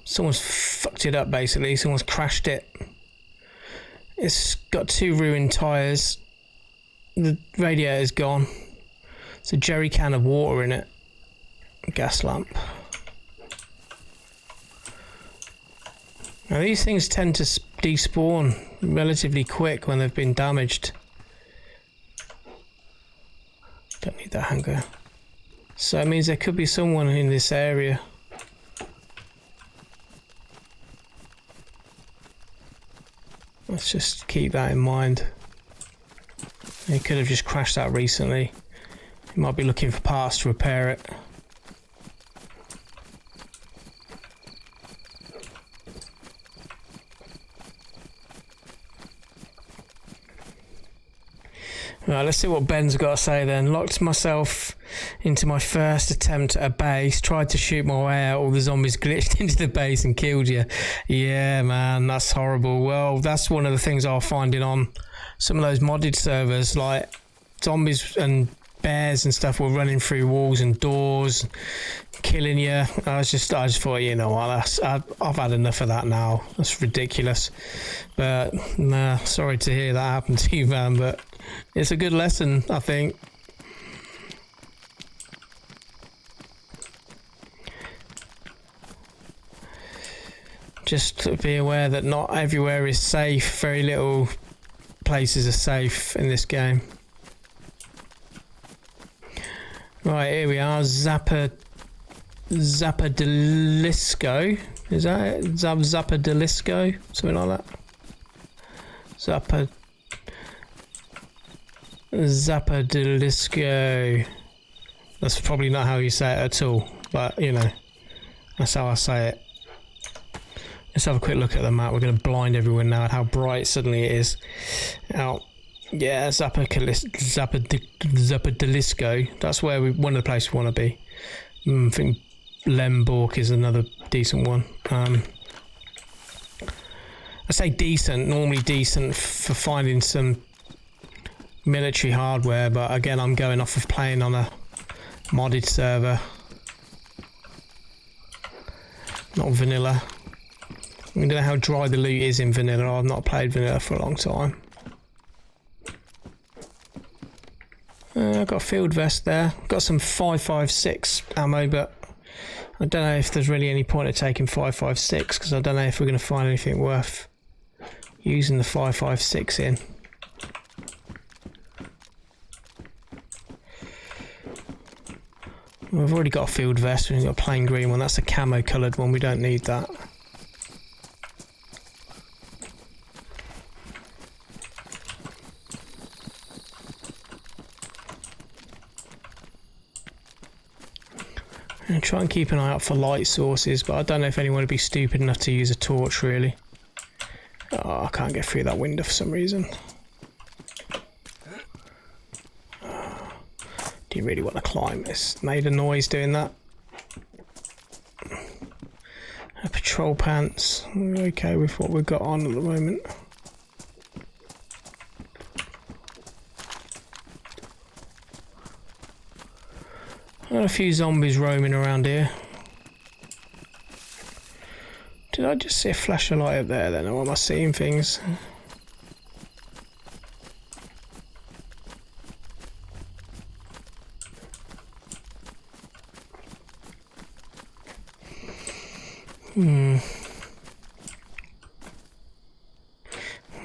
Someone's fucked it up, basically. Someone's crashed it. It's got 2 ruined tyres. The radiator's gone. There's a jerry can of water in it. A gas lamp. Now these things tend to despawn relatively quick when they've been damaged. Don't need that hanger. So it means there could be someone in this area. Let's just keep that in mind. He could have just crashed out recently. He might be looking for parts to repair it. Right, let's see what Ben's got to say then. Locked myself into my first attempt at a base. Tried to shoot my way out. All the zombies glitched into the base and killed you. Yeah, man, that's horrible. Well, that's one of the things I was finding on some of those modded servers. Like, zombies and bears and stuff were running through walls and doors, killing you. I just thought, you know what, I've had enough of that now. That's ridiculous. But, nah, sorry to hear that happen to you, man, but it's a good lesson, I think. Just to be aware that not everywhere is safe. Very little places are safe in this game. Right, here we are. Zappadelisco. Is that it? Zappadelisco? Something like that. Zappadelisco. That's probably not how you say it at all, but you know, that's how I say it. Let's have a quick look at the map. We're going to blind everyone now at how bright suddenly it is. Out. Yeah, Zappadelisco. That's where one of the places we want to be. I think Lemborg is another decent one. I say decent, normally decent for finding some military hardware, but again, I'm going off of playing on a modded server, not vanilla. I don't know how dry the loot is in vanilla. I've not played vanilla for a long time. I've got a field vest there. Got some 5.56 ammo, but I don't know if there's really any point of taking 5.56 because I don't know if we're going to find anything worth using the 5.56 in. We've already got a field vest. We've got a plain green one. That's a camo coloured one. We don't need that. And try and keep an eye out for light sources, but I don't know if anyone would be stupid enough to use a torch, really. Oh, I can't get through that window for some reason. Do you really want to climb this? Made a noise doing that. Patrol pants. I'm okay with what we've got on at the moment. Got a few zombies roaming around here. Did I just see a flash of light up there then, or am I seeing things?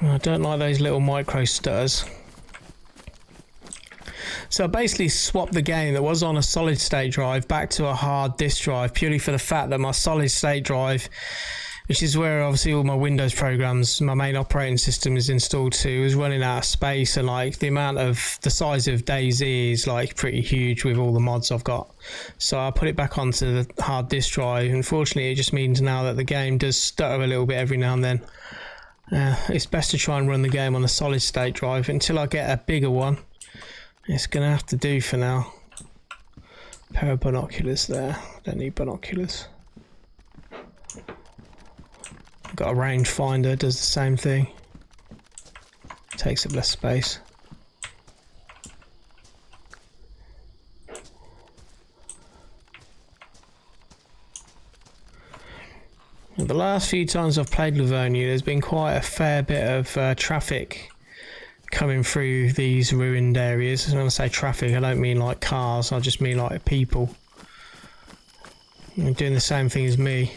I don't like those little micro stutters. So I basically swapped the game that was on a solid state drive back to a hard disk drive, purely for the fact that my solid state drive, which is where obviously all my Windows programs, my main operating system is installed to, is running out of space, and like the size of Dayz is like pretty huge with all the mods I've got. So I put it back onto the hard disk drive. Unfortunately, it just means now that the game does stutter a little bit every now and then. It's best to try and run the game on a solid state drive until I get a bigger one. It's gonna have to do for now. Pair of binoculars there. Don't need binoculars. I've got a rangefinder, does the same thing. Takes up less space. The last few times I've played Livonia, there's been quite a fair bit of traffic coming through these ruined areas. And when I say traffic, I don't mean like cars, I just mean like people. They're doing the same thing as me.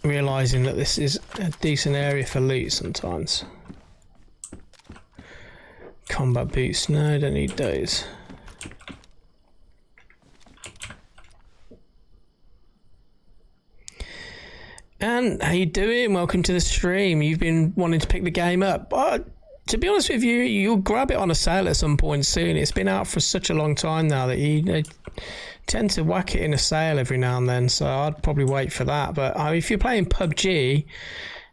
Realising that this is a decent area for loot sometimes. Combat boots, no, I don't need those. And how you doing? Welcome to the stream. You've been wanting to pick the game up. To be honest with you, you'll grab it on a sale at some point soon. It's been out for such a long time now that you tend to whack it in a sale every now and then. So I'd probably wait for that. But if you're playing PUBG,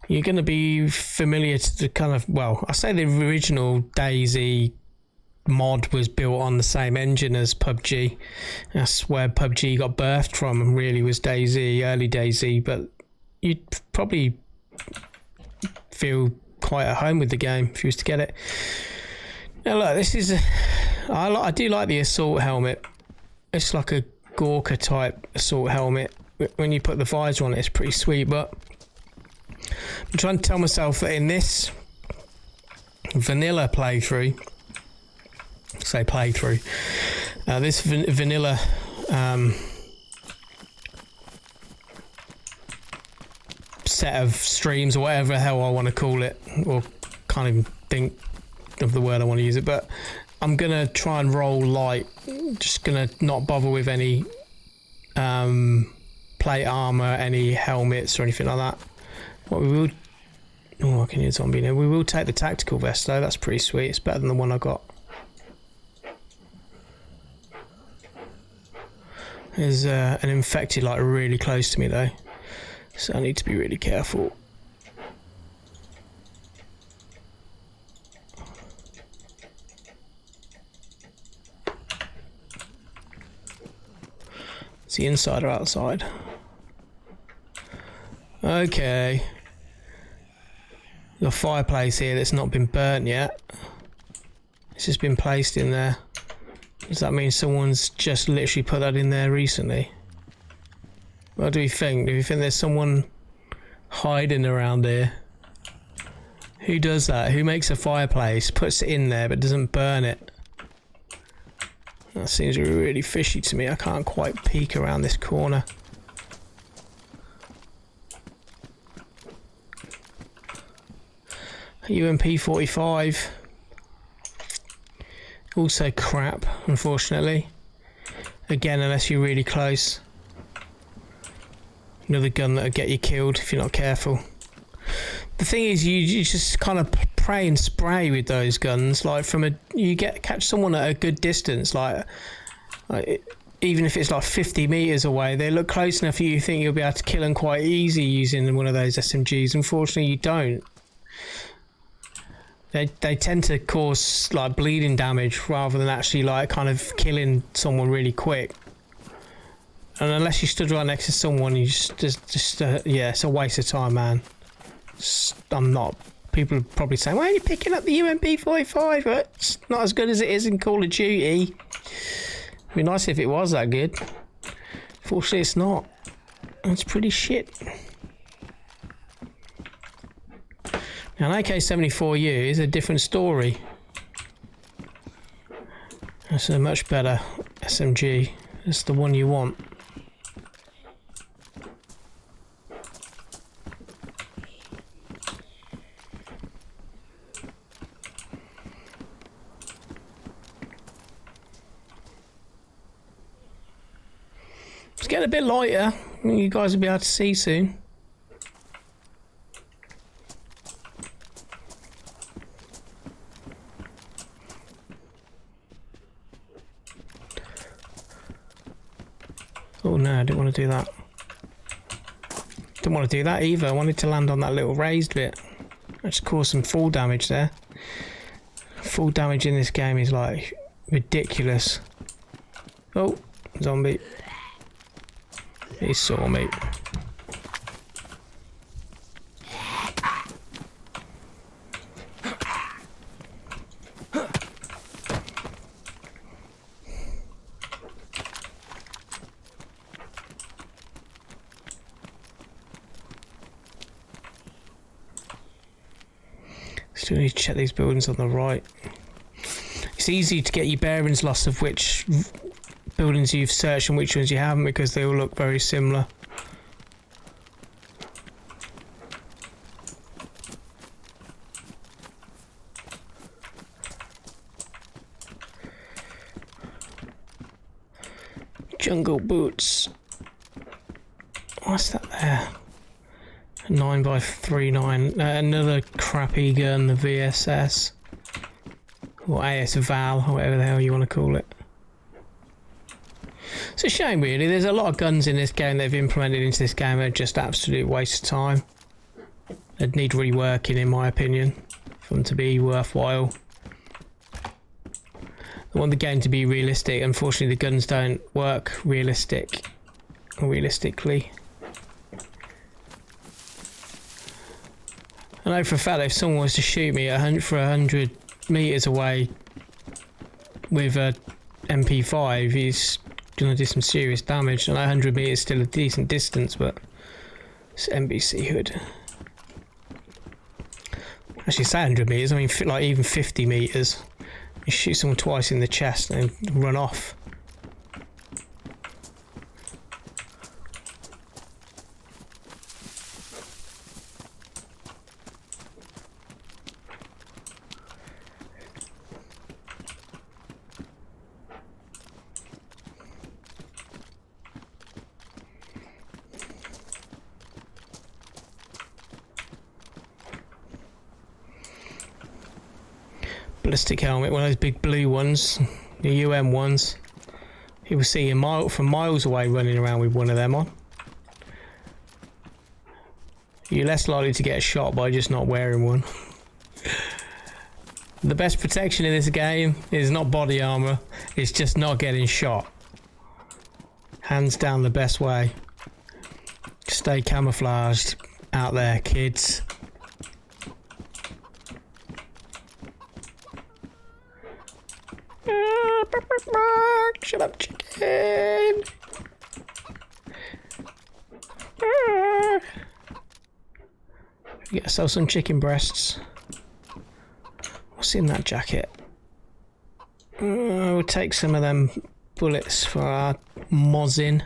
you're going to be familiar to the kind of, well, I say the original Dayz mod was built on the same engine as PUBG. That's where PUBG got birthed from, and really was Dayz, early Dayz. But you'd probably feel quite at home with the game if you was to get it. Now look, this is I do like the assault helmet. It's like a Gorka type assault helmet. When you put the visor on it, it's pretty sweet. But I'm trying to tell myself that in this vanilla playthrough, this vanilla set of streams, or whatever the hell I want to call it, or can't even think of the word I want to use it, but I'm gonna try and roll light. Just gonna not bother with any plate armor, any helmets or anything like that. What we will, I can hear a zombie now. We will take the tactical vest though. That's pretty sweet. It's better than the one I got. There's an infected like really close to me though, so I need to be really careful. Is he inside or outside? Okay. Got a fireplace here that's not been burnt yet. It's just been placed in there. Does that mean someone's just literally put that in there recently? What do we think? Do we think there's someone hiding around here? Who does that? Who makes a fireplace, puts it in there but doesn't burn it? That seems really fishy to me. I can't quite peek around this corner. UMP-45. Also crap, unfortunately. Again, unless you're really close. Another gun that'll get you killed if you're not careful. The thing is, you just kind of pray and spray with those guns. Like you catch someone at a good distance. Like Even if it's like 50 meters away, they look close enough you think you'll be able to kill them quite easy using one of those SMGs. Unfortunately, you don't. They tend to cause like bleeding damage rather than actually like kind of killing someone really quick. And unless you stood right next to someone, you just yeah, it's a waste of time, man. I'm not. People are probably saying, "Why are you picking up the UMP45? It's not as good as it is in Call of Duty." It'd be nice if it was that good. Fortunately, it's not. It's pretty shit. Now, an AK-74U is a different story. That's a much better SMG. It's the one you want. It's getting a bit lighter. You guys will be able to see soon. Oh no, I didn't want to do that. Didn't want to do that either. I wanted to land on that little raised bit. I just caused some fall damage there. Fall damage in this game is like ridiculous. Oh, zombie. He saw me. Still need to check these buildings on the right. It's easy to get your bearings lost of which buildings you've searched and which ones you haven't because they all look very similar. Jungle boots. What's that there? 9x39. Another crappy gun, the VSS. Or AS Val, or whatever the hell you want to call it. It's a shame, really. There's a lot of guns in this game they've implemented into this game that are just absolute waste of time. They'd need reworking, in my opinion, for them to be worthwhile. I want the game to be realistic. Unfortunately, the guns don't work realistically. I know for a fact that if someone was to shoot me for 100 meters away with a MP5, he's going to do some serious damage. And 100 meters is still a decent distance, but it's NBC hood. Actually, say 100 meters. I mean, like even 50 meters. You shoot someone twice in the chest and run off. Ballistic helmet, one of those big blue ones, the UM ones. You will see you from miles away running around with one of them on. You're less likely to get shot by just not wearing one. The best protection in this game is not body armor, it's just not getting shot. Hands down the best way. Stay camouflaged out there, kids. Shut up, chicken. Get ourselves some chicken breasts. What's in that jacket? We'll take some of them bullets for our mozzing.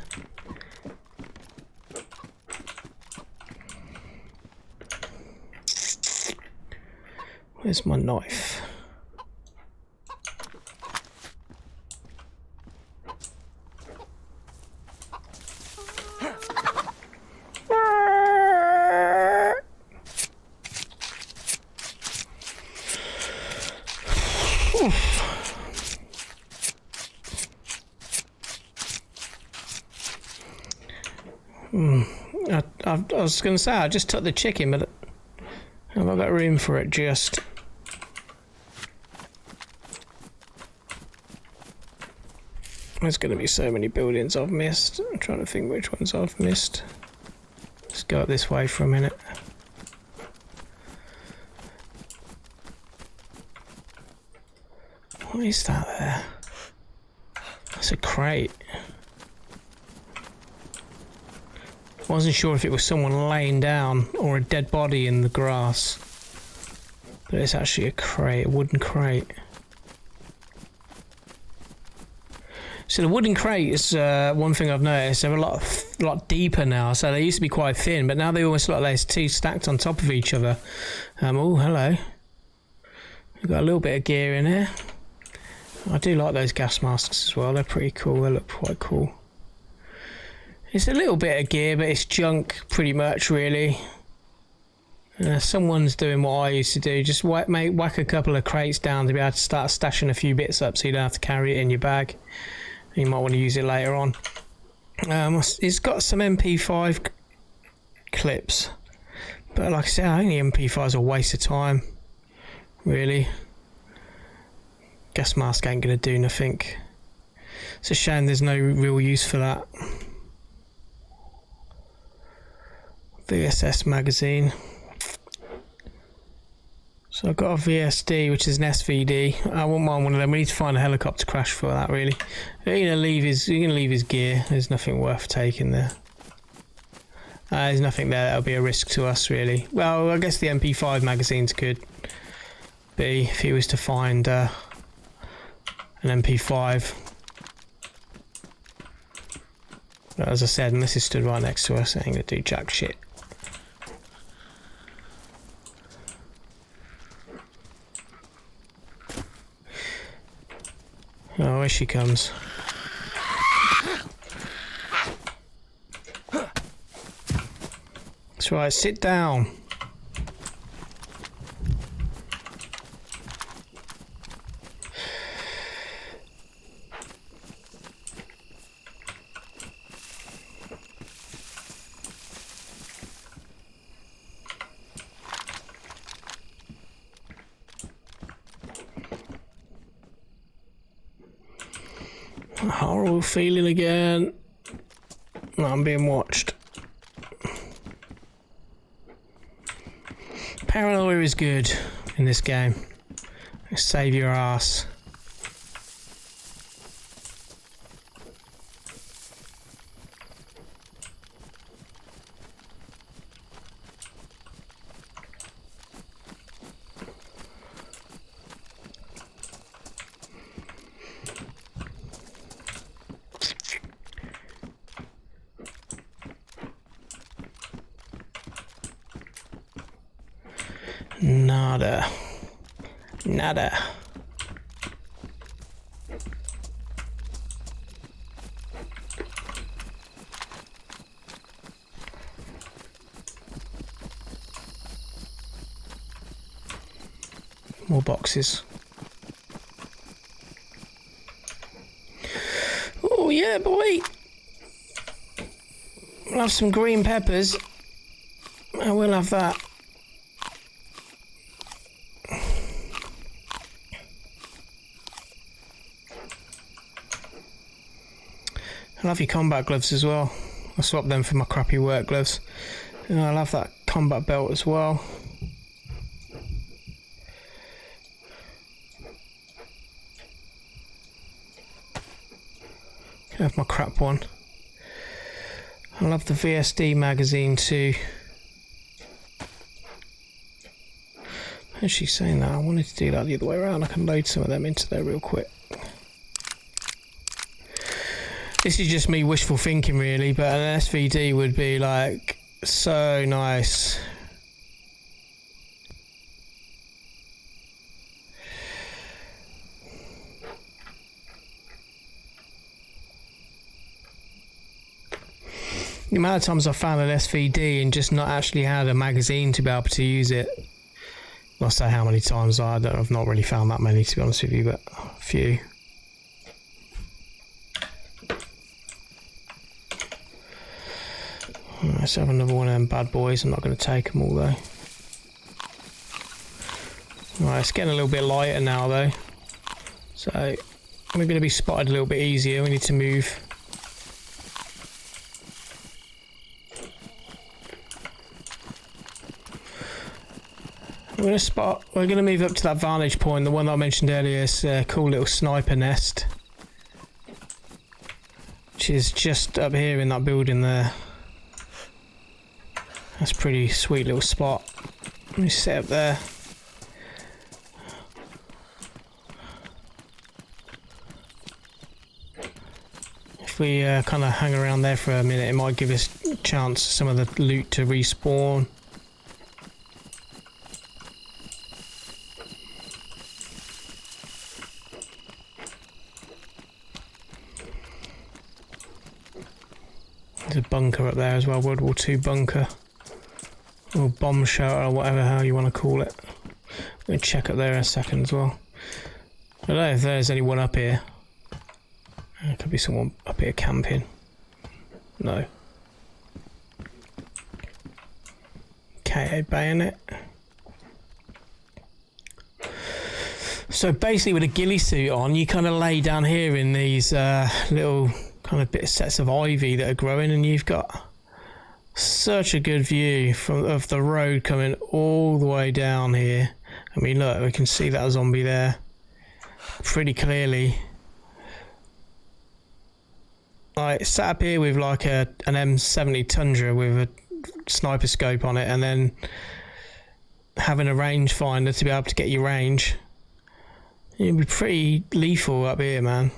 Where's my knife? I was going to say, I just took the chicken, but have I got room for it just? There's going to be so many buildings I've missed. I'm trying to think which ones I've missed. Let's go up this way for a minute. What is that there? That's a crate. I wasn't sure if it was someone laying down or a dead body in the grass. But it's actually a crate, a wooden crate. So the wooden crate is one thing I've noticed. They're a lot deeper now. So they used to be quite thin, but now they almost look like there's two stacked on top of each other. Oh, hello. We've got a little bit of gear in here. I do like those gas masks as well. They're pretty cool. They look quite cool. It's a little bit of gear, but it's junk pretty much, really. Someone's doing what I used to do. Just whack a couple of crates down to be able to start stashing a few bits up so you don't have to carry it in your bag. You might want to use it later on. It's got some MP5 clips. But like I said, I think the MP5 is a waste of time. Really. Gas mask ain't going to do nothing. It's a shame there's no real use for that. VSS magazine. So I've got a VSD, which is an SVD. I wouldn't mind one of them. We need to find a helicopter crash for that, really. You're gonna leave his gear. There's nothing worth taking there. There's nothing there that'll be a risk to us, really. Well, I guess the MP5 magazines could be if he was to find an MP5. But as I said, unless he stood right next to us, it ain't gonna do jack shit. Oh, here she comes. That's right, sit down. Horrible feeling again. I'm being watched. Paranoia is good in this game. Save your ass. Nada. More boxes. Oh yeah, boy. I'll have some green peppers. I will have that. I'll have your combat gloves as well. I'll swap them for my crappy work gloves. And I'll have that combat belt as well. Can have my crap one. I'll have the VSD magazine too. How's she saying that? I wanted to do that the other way around. I can load some of them into there real quick. This is just me wishful thinking, really, but an SVD would be like so nice. The amount of times I've found an SVD and just not actually had a magazine to be able to use it. I'll say how many times I've not really found that many, to be honest with you, but a few. Let's have another one of them bad boys. I'm not going to take them all though. Right, it's getting a little bit lighter now though. So we're going to be spotted a little bit easier. We need to move. We're going to move up to that vantage point, the one that I mentioned earlier. Is a cool little sniper nest, which is just up here in that building there. That's a pretty sweet little spot. Let me sit up there. If we kind of hang around there for a minute, it might give us a chance some of the loot to respawn. There's a bunker up there as well, World War II bunker. Or bomb shelter, or whatever how you want to call it. I'm going to check up there in a second as well. I don't know if there's anyone up here. There could be someone up here camping. No. KA bayonet. So basically with a ghillie suit on, you kind of lay down here in these little kind of sets of ivy that are growing, and you've got such a good view of the road coming all the way down here. I mean, look, we can see that zombie there pretty clearly. Like, sat up here with like an M70 Tundra with a sniper scope on it, and then having a rangefinder to be able to get your range. It'd be pretty lethal up here, man.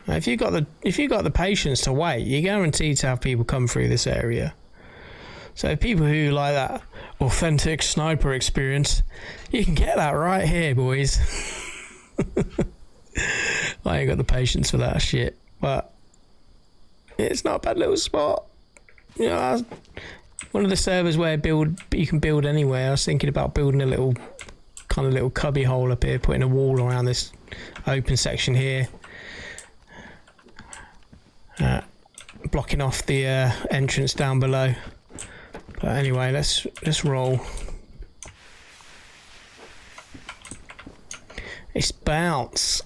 If you got the patience to wait, you're guaranteed to have people come through this area. So people who like that authentic sniper experience, you can get that right here, boys. I ain't got the patience for that shit, but it's not a bad little spot. You know, one of the servers where you can build anywhere. I was thinking about building a little cubby hole up here, putting a wall around this open section here. Blocking off the entrance down below. But anyway, let's roll. It's bounce.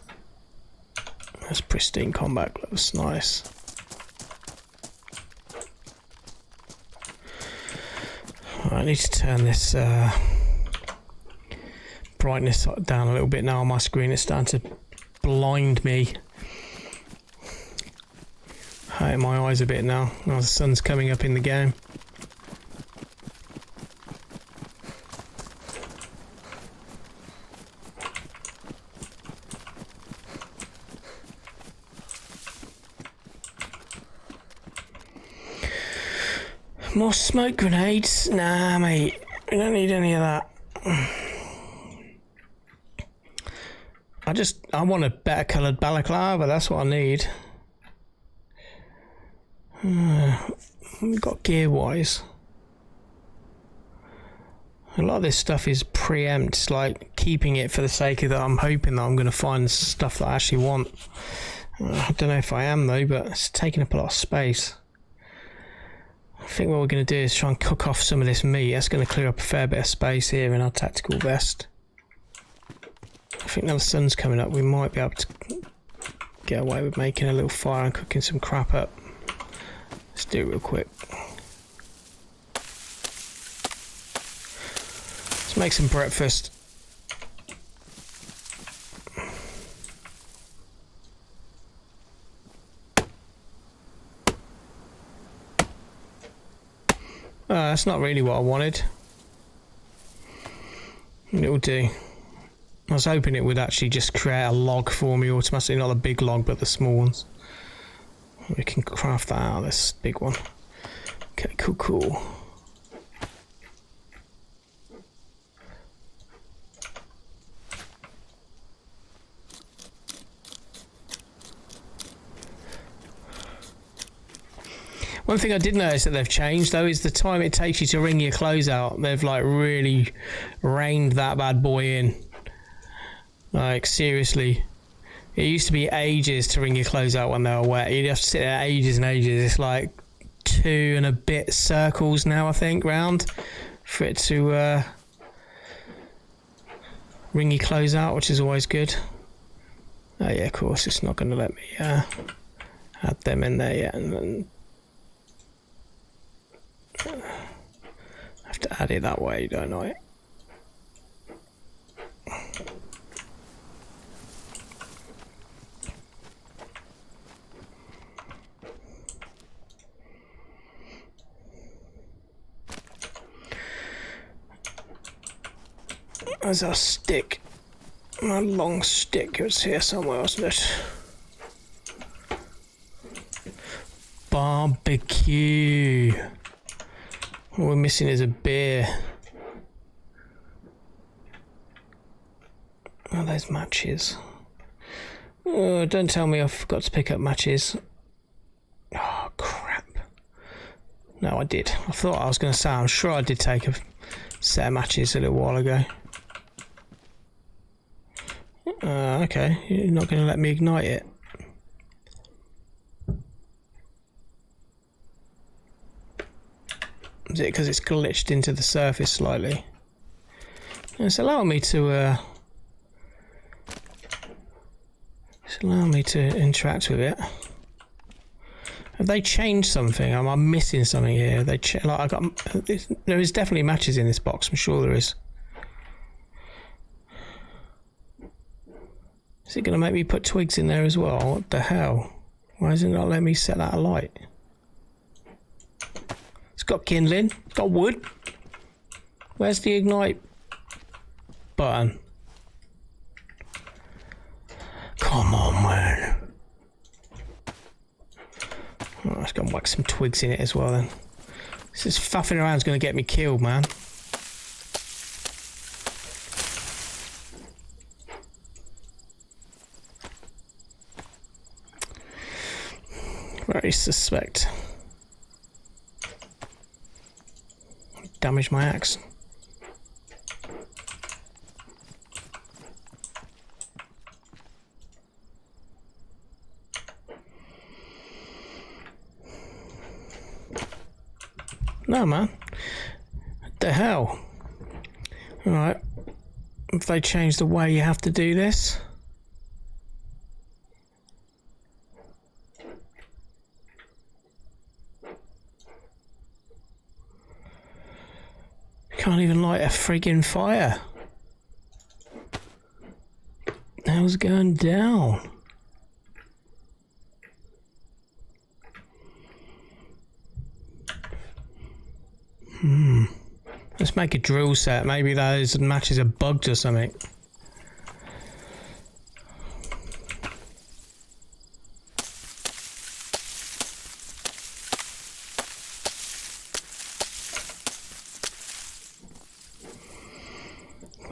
That's pristine combat gloves, nice. I need to turn this brightness down a little bit now on my screen. It's starting to blind me. Hurting my eyes a bit now. Oh, the sun's coming up in the game. More smoke grenades? Nah, mate. We don't need any of that. I want a better coloured balaclava. That's what I need. We've got gear-wise. A lot of this stuff is preempt. It's like keeping it for the sake of that. I'm hoping that I'm going to find stuff that I actually want. I don't know if I am though, but it's taking up a lot of space. I think what we're going to do is try and cook off some of this meat. That's going to clear up a fair bit of space here in our tactical vest. I think now the sun's coming up, we might be able to get away with making a little fire and cooking some crap up. Let's do it real quick. Let's make some breakfast. That's not really what I wanted. It'll do. I was hoping it would actually just create a log for me automatically, not a big log, but the small ones. We can craft that out, this big one. Okay, cool. One thing I did notice that they've changed though is the time it takes you to wring your clothes out. They've like really reined that bad boy in. Like seriously. It used to be ages to wring your clothes out when they were wet. You'd have to sit there ages and ages. It's like 2 and a bit circles now, I think, round for it to ringy close out, which is always good. Oh yeah, of course, it's not going to let me add them in there yet, and then I have to add it that way, don't I? There's our stick. My long stick is here somewhere, wasn't it? Barbecue. All we're missing is a beer. Oh, there's matches. Oh, don't tell me I forgot to pick up matches. Oh, crap. No, I did. I thought I was going to say, I'm sure I did take a set of matches a little while ago. Okay, you're not going to let me ignite it. Is it because it's glitched into the surface slightly? It's allowing me to interact with it. Have they changed something? Am I missing something here? There is definitely matches in this box. I'm sure there is. Is it going to make me put twigs in there as well? What the hell? Why is it not letting me set that alight? It's got kindling. It's got wood. Where's the ignite button? Come on, man. Oh, let's go and whack some twigs in it as well then. This faffing around is going to get me killed, man. Very suspect. Damage my axe. No, man. What the hell? Alright. If they change the way you have to do this. Can't even light a friggin' fire. How's it going down? Let's make a drill set. Maybe those matches are bugged or something.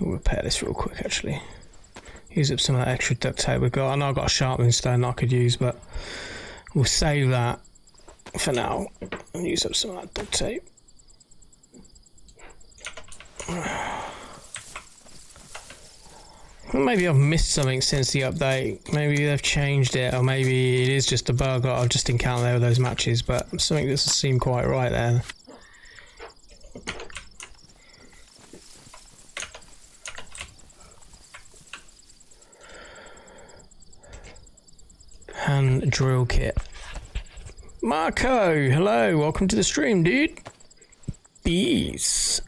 We'll repair this real quick actually. Use up some of that extra duct tape we've got. I know I've got a sharpening stone that I could use, but we'll save that for now and use up some of that duct tape. Maybe I've missed something since the update. Maybe they've changed it, or maybe it is just a bug that I've just encountered there with those matches, but something doesn't seem quite right there. Hand drill kit. Marco, hello, welcome to the stream, dude. Dayz.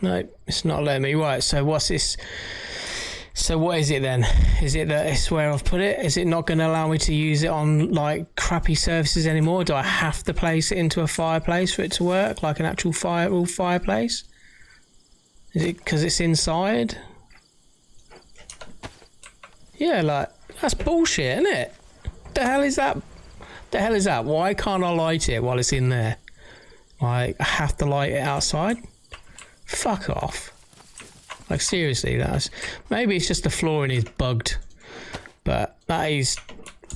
No, it's not letting me. Right, so what's this? So what is it then? Is it that it's where I've put it? Is it not going to allow me to use it on like crappy surfaces anymore? Do I have to place it into a fireplace for it to work, like an actual fireplace? Is it because it's inside? Yeah, like that's bullshit, isn't it? The hell is that? The hell is that? Why can't I light it while it's in there? Like I have to light it outside? Fuck off. Like seriously, that's maybe it's just the flooring is bugged, but that is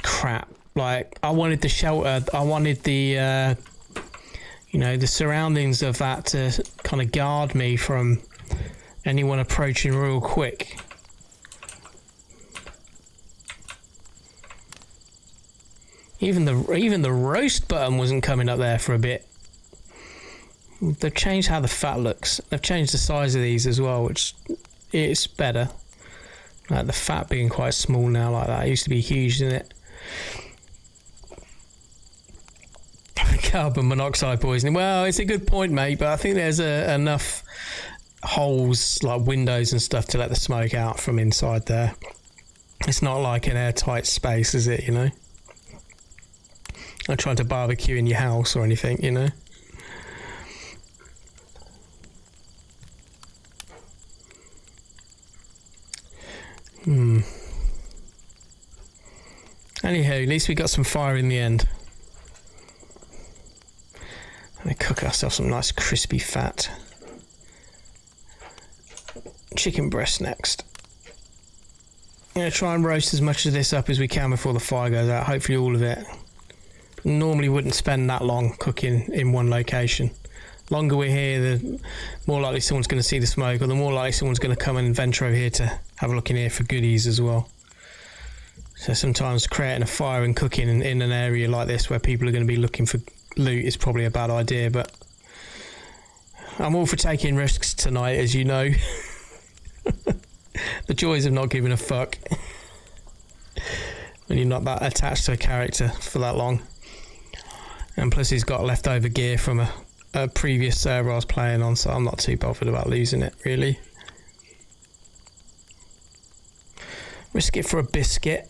crap. Like I wanted the shelter, I wanted the you know, the surroundings of that to kind of guard me from anyone approaching real quick. Even the roast button wasn't coming up there for a bit. They've changed how the fat looks. They've changed the size of these as well, which it's better. Like the fat being quite small now, like that. It used to be huge, didn't it? Carbon monoxide poisoning. Well, it's a good point, mate, but I think there's enough holes, like windows and stuff, to let the smoke out from inside there. It's not like an airtight space, is it, you know? Not trying to barbecue in your house or anything, you know? Anyhow, at least we got some fire in the end. Let me cook ourselves some nice crispy fat. Chicken breast next. I'm going to try and roast as much of this up as we can before the fire goes out. Hopefully all of it. Normally wouldn't spend that long cooking in one location. Longer we're here, the more likely someone's going to see the smoke, or the more likely someone's going to come and venture over here to have a look in here for goodies as well. So sometimes creating a fire and cooking in an area like this where people are going to be looking for loot is probably a bad idea, but I'm all for taking risks tonight, as you know. The joys of not giving a fuck when you're not that attached to a character for that long. And plus he's got leftover gear from a previous server I was playing on, so I'm not too bothered about losing it, really. Risk it for a biscuit.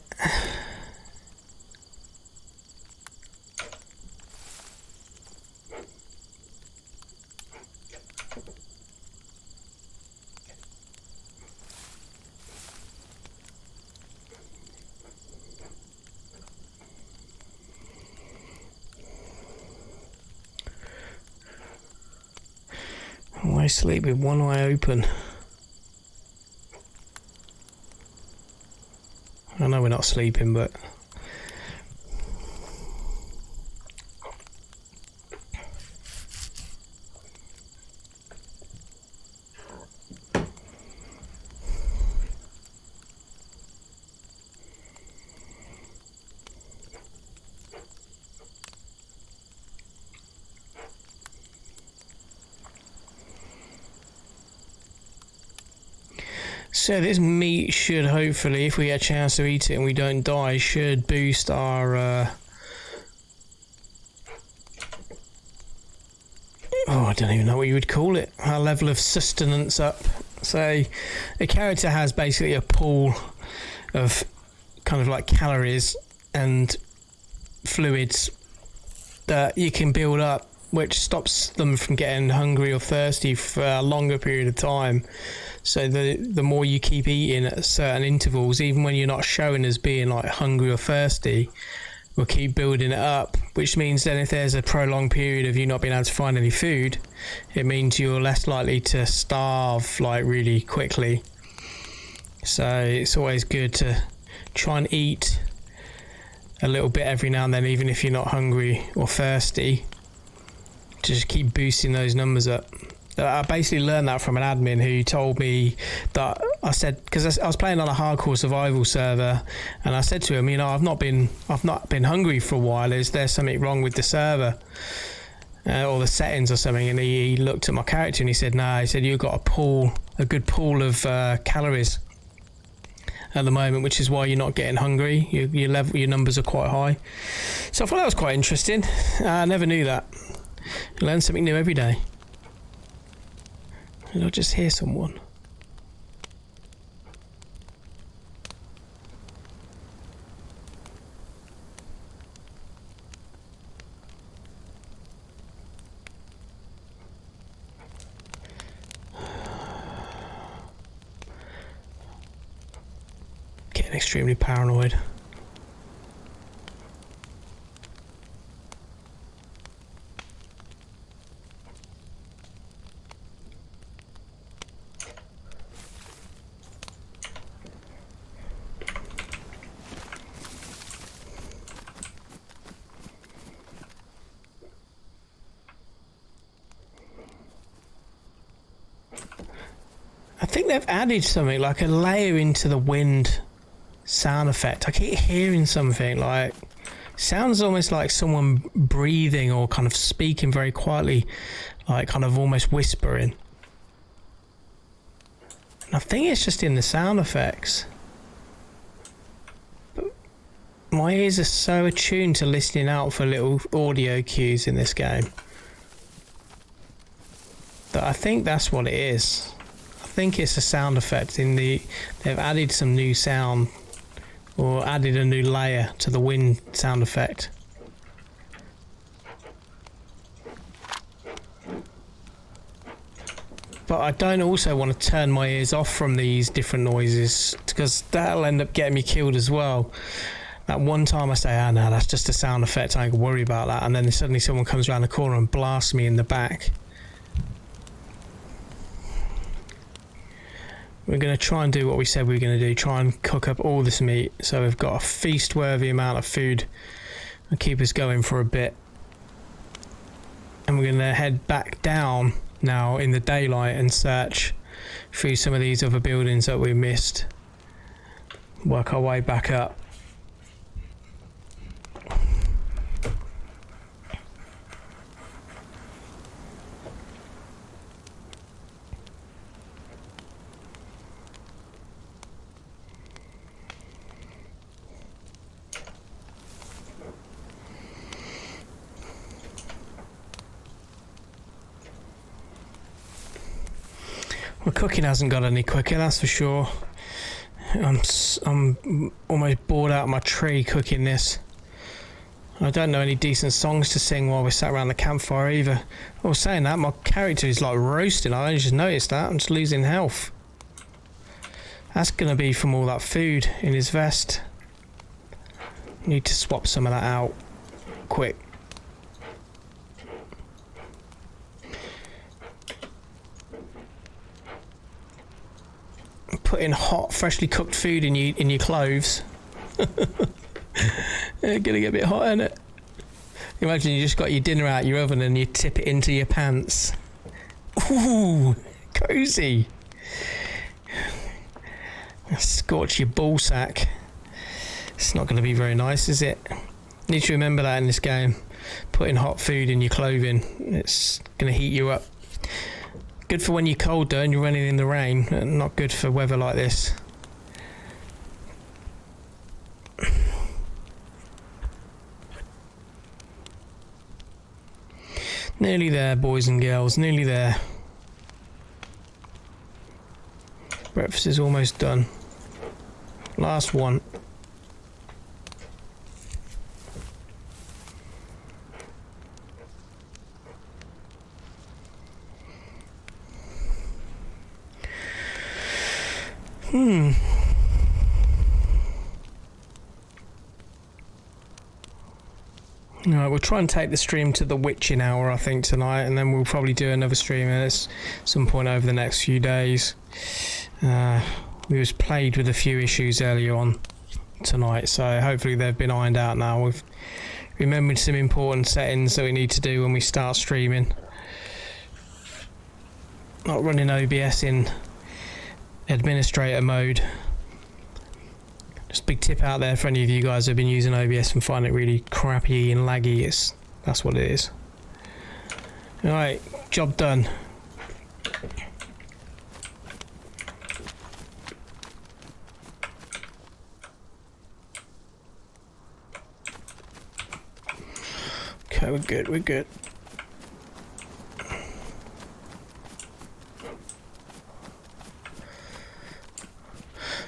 Why sleep with one eye open? I know we're not sleeping, but so this meat should hopefully, if we get a chance to eat it and we don't die, should boost our I don't even know what you would call it, our level of sustenance up. So a character has basically a pool of kind of like calories and fluids that you can build up, which stops them from getting hungry or thirsty for a longer period of time. So the more you keep eating at certain intervals, even when you're not showing as being like hungry or thirsty, will keep building it up, which means then if there's a prolonged period of you not being able to find any food, it means you're less likely to starve like really quickly. So it's always good to try and eat a little bit every now and then, even if you're not hungry or thirsty, to just keep boosting those numbers up. I basically learned that from an admin who told me that, I said, because I was playing on a hardcore survival server, and I said to him, you know, I've not been hungry for a while. Is there something wrong with the server or the settings or something? And he looked at my character and he said, no. He said, you've got a good pool of calories at the moment, which is why you're not getting hungry. Your numbers are quite high. So I thought that was quite interesting. I never knew that. You learn something new every day. Did I just hear someone? Getting extremely paranoid. I think they've added something like a layer into the wind sound effect. I keep hearing something like Sounds almost like someone breathing or kind of speaking very quietly, like kind of almost whispering. And I think it's just in the sound effects. But my ears are so attuned to listening out for little audio cues in this game that I think that's what it is. I think it's a sound effect they've added some new sound or added a new layer to the wind sound effect. But I don't also want to turn my ears off from these different noises, because that'll end up getting me killed as well. That one time I say, oh no, that's just a sound effect, I ain't gonna worry about that, and then suddenly someone comes around the corner and blasts me in the back. We're going to try and do what we said we were going to do, try and cook up all this meat so we've got a feast-worthy amount of food and keep us going for a bit. And we're going to head back down now in the daylight and search through some of these other buildings that we missed. Work our way back up. My cooking hasn't got any quicker, that's for sure. I'm almost bored out of my tree cooking this. I don't know any decent songs to sing while we're sat around the campfire either. I was saying that, my character is like roasting. I only just noticed that. I'm just losing health. That's going to be from all that food in his vest. Need to swap some of that out quick. Putting hot, freshly cooked food in your clothes. It's gonna get a bit hot, isn't it? Imagine you just got your dinner out your oven and you tip it into your pants. Ooh, cozy. Scorch your ball sack. It's not going to be very nice, is it? Need to remember that in this game. Putting hot food in your clothing, it's going to heat you up. Good for when you're cold though and you're running in the rain. Not good for weather like this. Nearly there, boys and girls, nearly there. Breakfast is almost done. Last one. Alright, we'll try and take the stream to the witching hour, I think, tonight, and then we'll probably do another stream at some point over the next few days. We was plagued with a few issues earlier on tonight, so hopefully they've been ironed out now. We've remembered some important settings that we need to do when we start streaming. Not running OBS in administrator mode. Just a big tip out there for any of you guys who have been using OBS and find it really crappy and laggy. That's what it is. Alright, job done. Okay, we're good.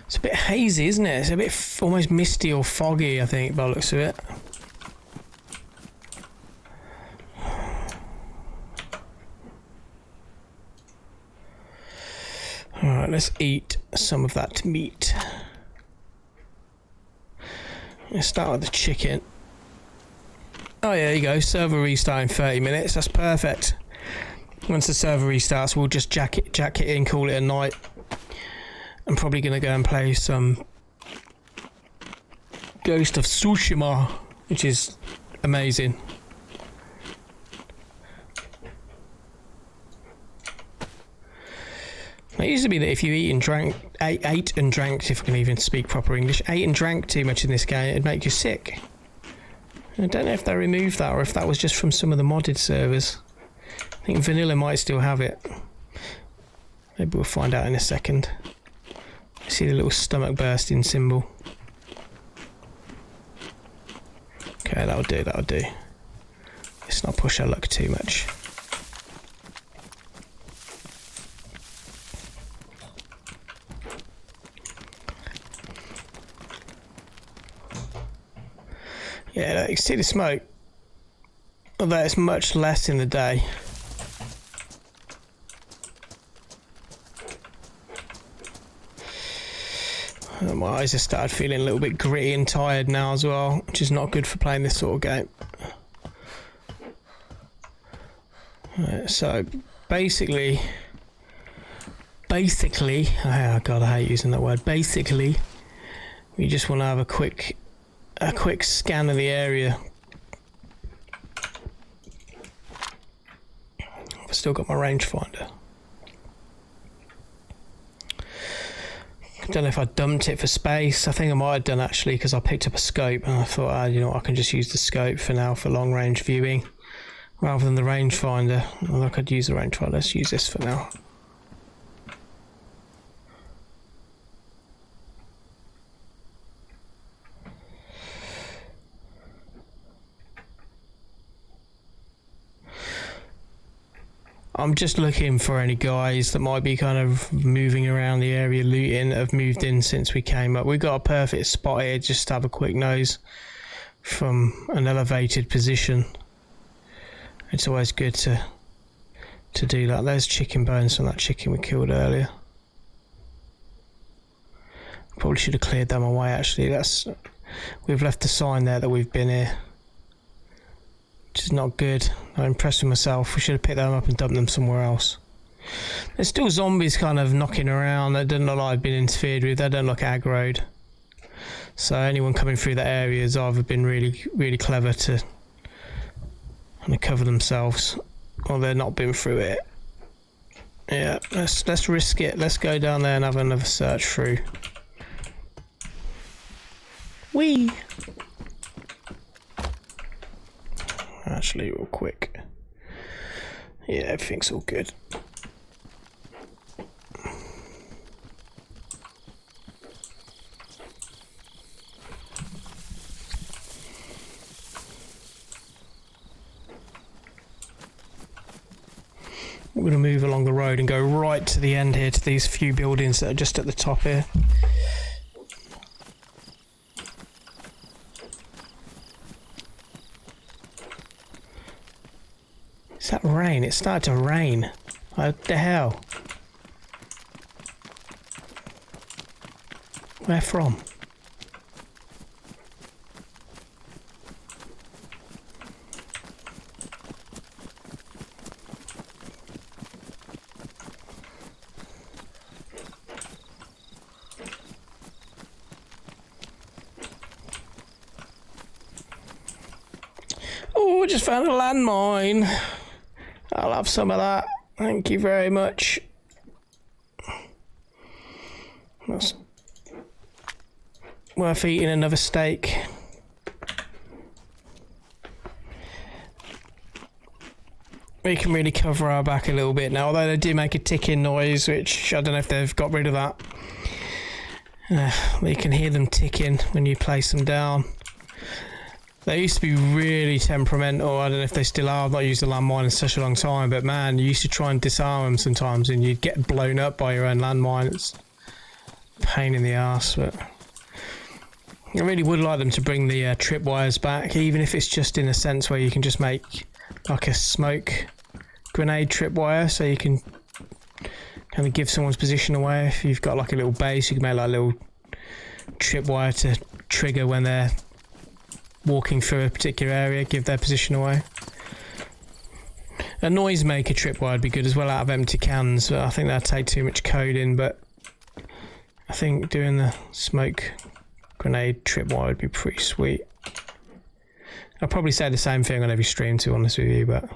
It's a bit hazy, isn't it? It's a bit almost misty or foggy, I think, by the looks of it. Alright, let's eat some of that meat. Let's start with the chicken. Oh yeah, there you go. Server restart in 30 minutes. That's perfect. Once the server restarts, we'll just jack it in, call it a night. I'm probably going to go and play some Ghost of Tsushima, which is amazing. It used to be that if you ate and drank, if I can even speak proper English, ate and drank too much in this game, it'd make you sick. I don't know if they removed that or if that was just from some of the modded servers. I think vanilla might still have it. Maybe we'll find out in a second. See the little stomach bursting symbol. Okay, that'll do, that'll do. Let's not push our luck too much. Yeah, you can see the smoke. Although it's much less in the day. My eyes have started feeling a little bit gritty and tired now as well, which is not good for playing this sort of game. Right, so basically, oh god, I hate using that word. Basically, we just want to have a quick scan of the area. I've still got my rangefinder. I don't know if I dumped it for space. I think I might have done actually, because I picked up a scope and I thought, you know what, I can just use the scope for now for long range viewing rather than the rangefinder. Well, I could use the rangefinder. Let's use this for now. I'm just looking for any guys that might be kind of moving around the area looting that have moved in since we came up. We've got a perfect spot here just to have a quick nose from an elevated position. It's always good to do that. There's chicken bones from that chicken we killed earlier. Probably should have cleared them away actually. We've left a sign there that we've been here, which is not good. I'm impressed with myself. We should have picked them up and dumped them somewhere else. There's still zombies kind of knocking around that don't look like they've been interfered with. They don't look aggroed. So anyone coming through that area has either been really, really clever to kind of cover themselves, or they're not been through it. Yeah, let's risk it. Let's go down there and have another search through. Whee! Actually, real quick. Yeah, everything's all good. I'm going to move along the road and go right to the end here to these few buildings that are just at the top here. Is that rain? It started to rain. What the hell? Where from? Oh, I just found a landmine. I'll have some of that. Thank you very much. That's worth eating another steak. We can really cover our back a little bit now, although they do make a ticking noise, which I don't know if they've got rid of that. You can hear them ticking when you place them down. They used to be really temperamental. I don't know if they still are. I've not used a landmine in such a long time, but man, you used to try and disarm them sometimes and you'd get blown up by your own landmine. It's a pain in the arse, but I really would like them to bring the tripwires back, even if it's just in a sense where you can just make like a smoke grenade tripwire, so you can kind of give someone's position away. If you've got like a little base, you can make like a little tripwire to trigger when they're walking through a particular area, give their position away. A noise maker tripwire would be good as well out of empty cans, but I think that'd take too much coding. But I think doing the smoke grenade tripwire would be pretty sweet. I'll probably say the same thing on every stream, to be honest with you, but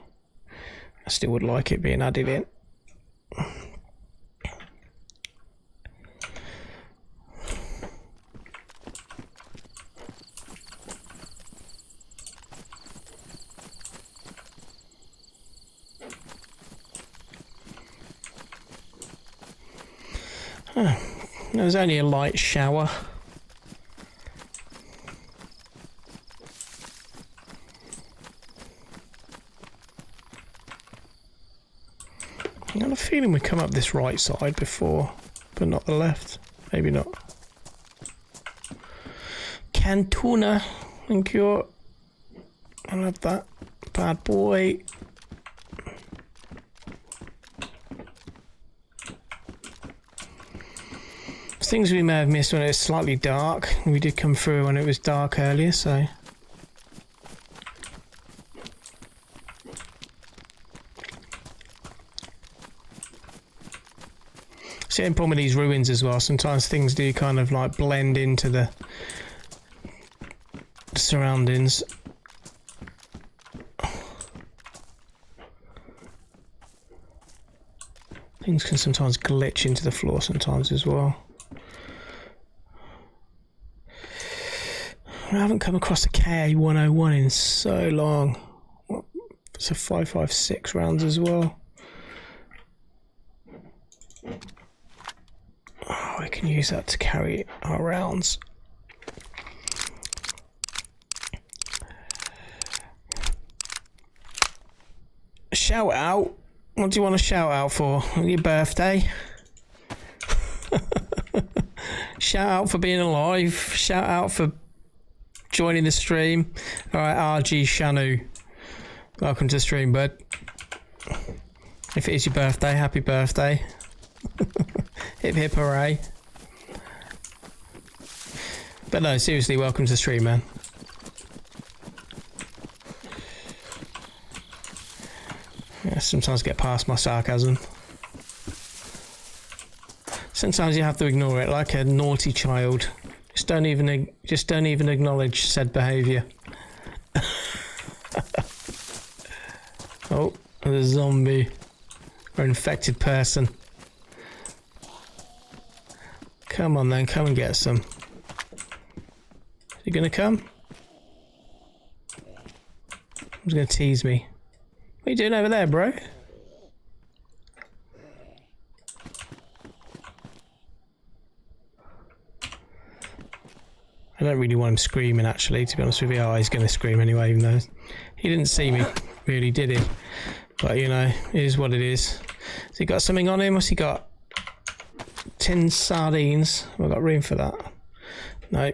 I still would like it being added in. Huh. There was only a light shower. I got a feeling we come up this right side before, but not the left. Maybe not. Cantuna, thank you. I love that bad boy. Things we may have missed when it was slightly dark. We did come through when it was dark earlier, so. See, the problem with these ruins as well, sometimes things do kind of like blend into the surroundings. Things can sometimes glitch into the floor sometimes as well. I haven't come across a KA-101 in so long. It's a 5.56 rounds as well. Oh, I can use that to carry our rounds. Shout out. What do you want to shout out for? Your birthday? Shout out for being alive. Shout out for joining the stream. Alright, RG Shanu. Welcome to the stream, bud. If it is your birthday, happy birthday. Hip hip hooray. But no, seriously, welcome to the stream, man. Yeah, sometimes get past my sarcasm. Sometimes you have to ignore it like a naughty child. Just don't even acknowledge said behaviour. Oh, there's a zombie or infected person. Come on then, come and get some. Is he gonna come? He's gonna tease me. What are you doing over there, bro? I don't really want him screaming, actually, to be honest with you. Oh, he's going to scream anyway, even though he didn't see me, really, did he? But, you know, it is what it is. Has he got something on him? What's he got? Tin sardines. We've got room for that. No.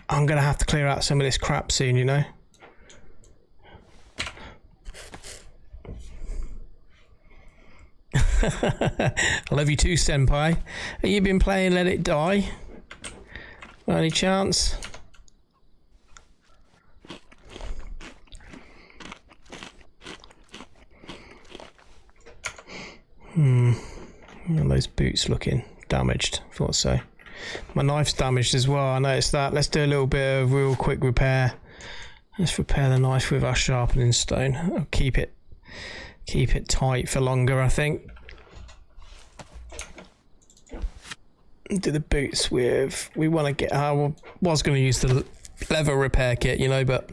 I'm going to have to clear out some of this crap soon, you know? I love you too, Senpai. Have you been playing Let It Die? By any chance? How are those boots looking damaged? Thought so. My knife's damaged as well. I noticed that. Let's do a little bit of real quick repair. Let's repair the knife with our sharpening stone. I'll keep it tight for longer, I think. Do the boots with, we want to get, I was going to use the leather repair kit, you know, but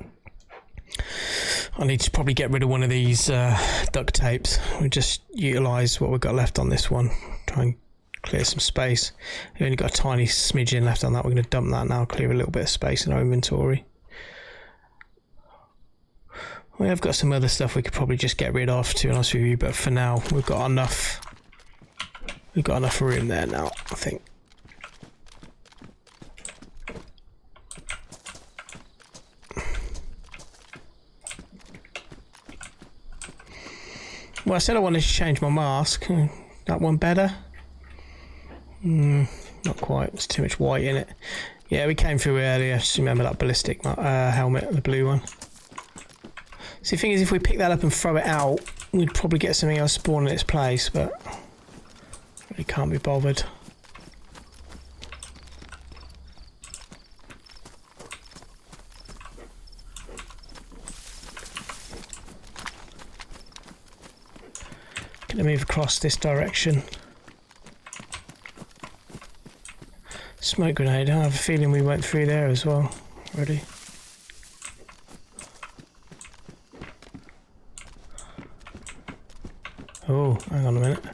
I need to probably get rid of one of these duct tapes. We just utilise what we've got left on this one, try and clear some space. We've only got a tiny smidgen left on that. We're going to dump that now, clear a little bit of space in our inventory. We have got some other stuff we could probably just get rid of, to be honest with you, but for now we've got enough room there now, I think. Well, I said I wanted to change my mask. That one better? Not quite. There's too much white in it. Yeah, we came through earlier. Just remember that ballistic helmet, the blue one. See, the thing is, if we pick that up and throw it out, we'd probably get something else spawn in its place, but really can't be bothered. Gonna move across this direction. Smoke grenade. I have a feeling we went through there as well already. Oh, hang on a minute.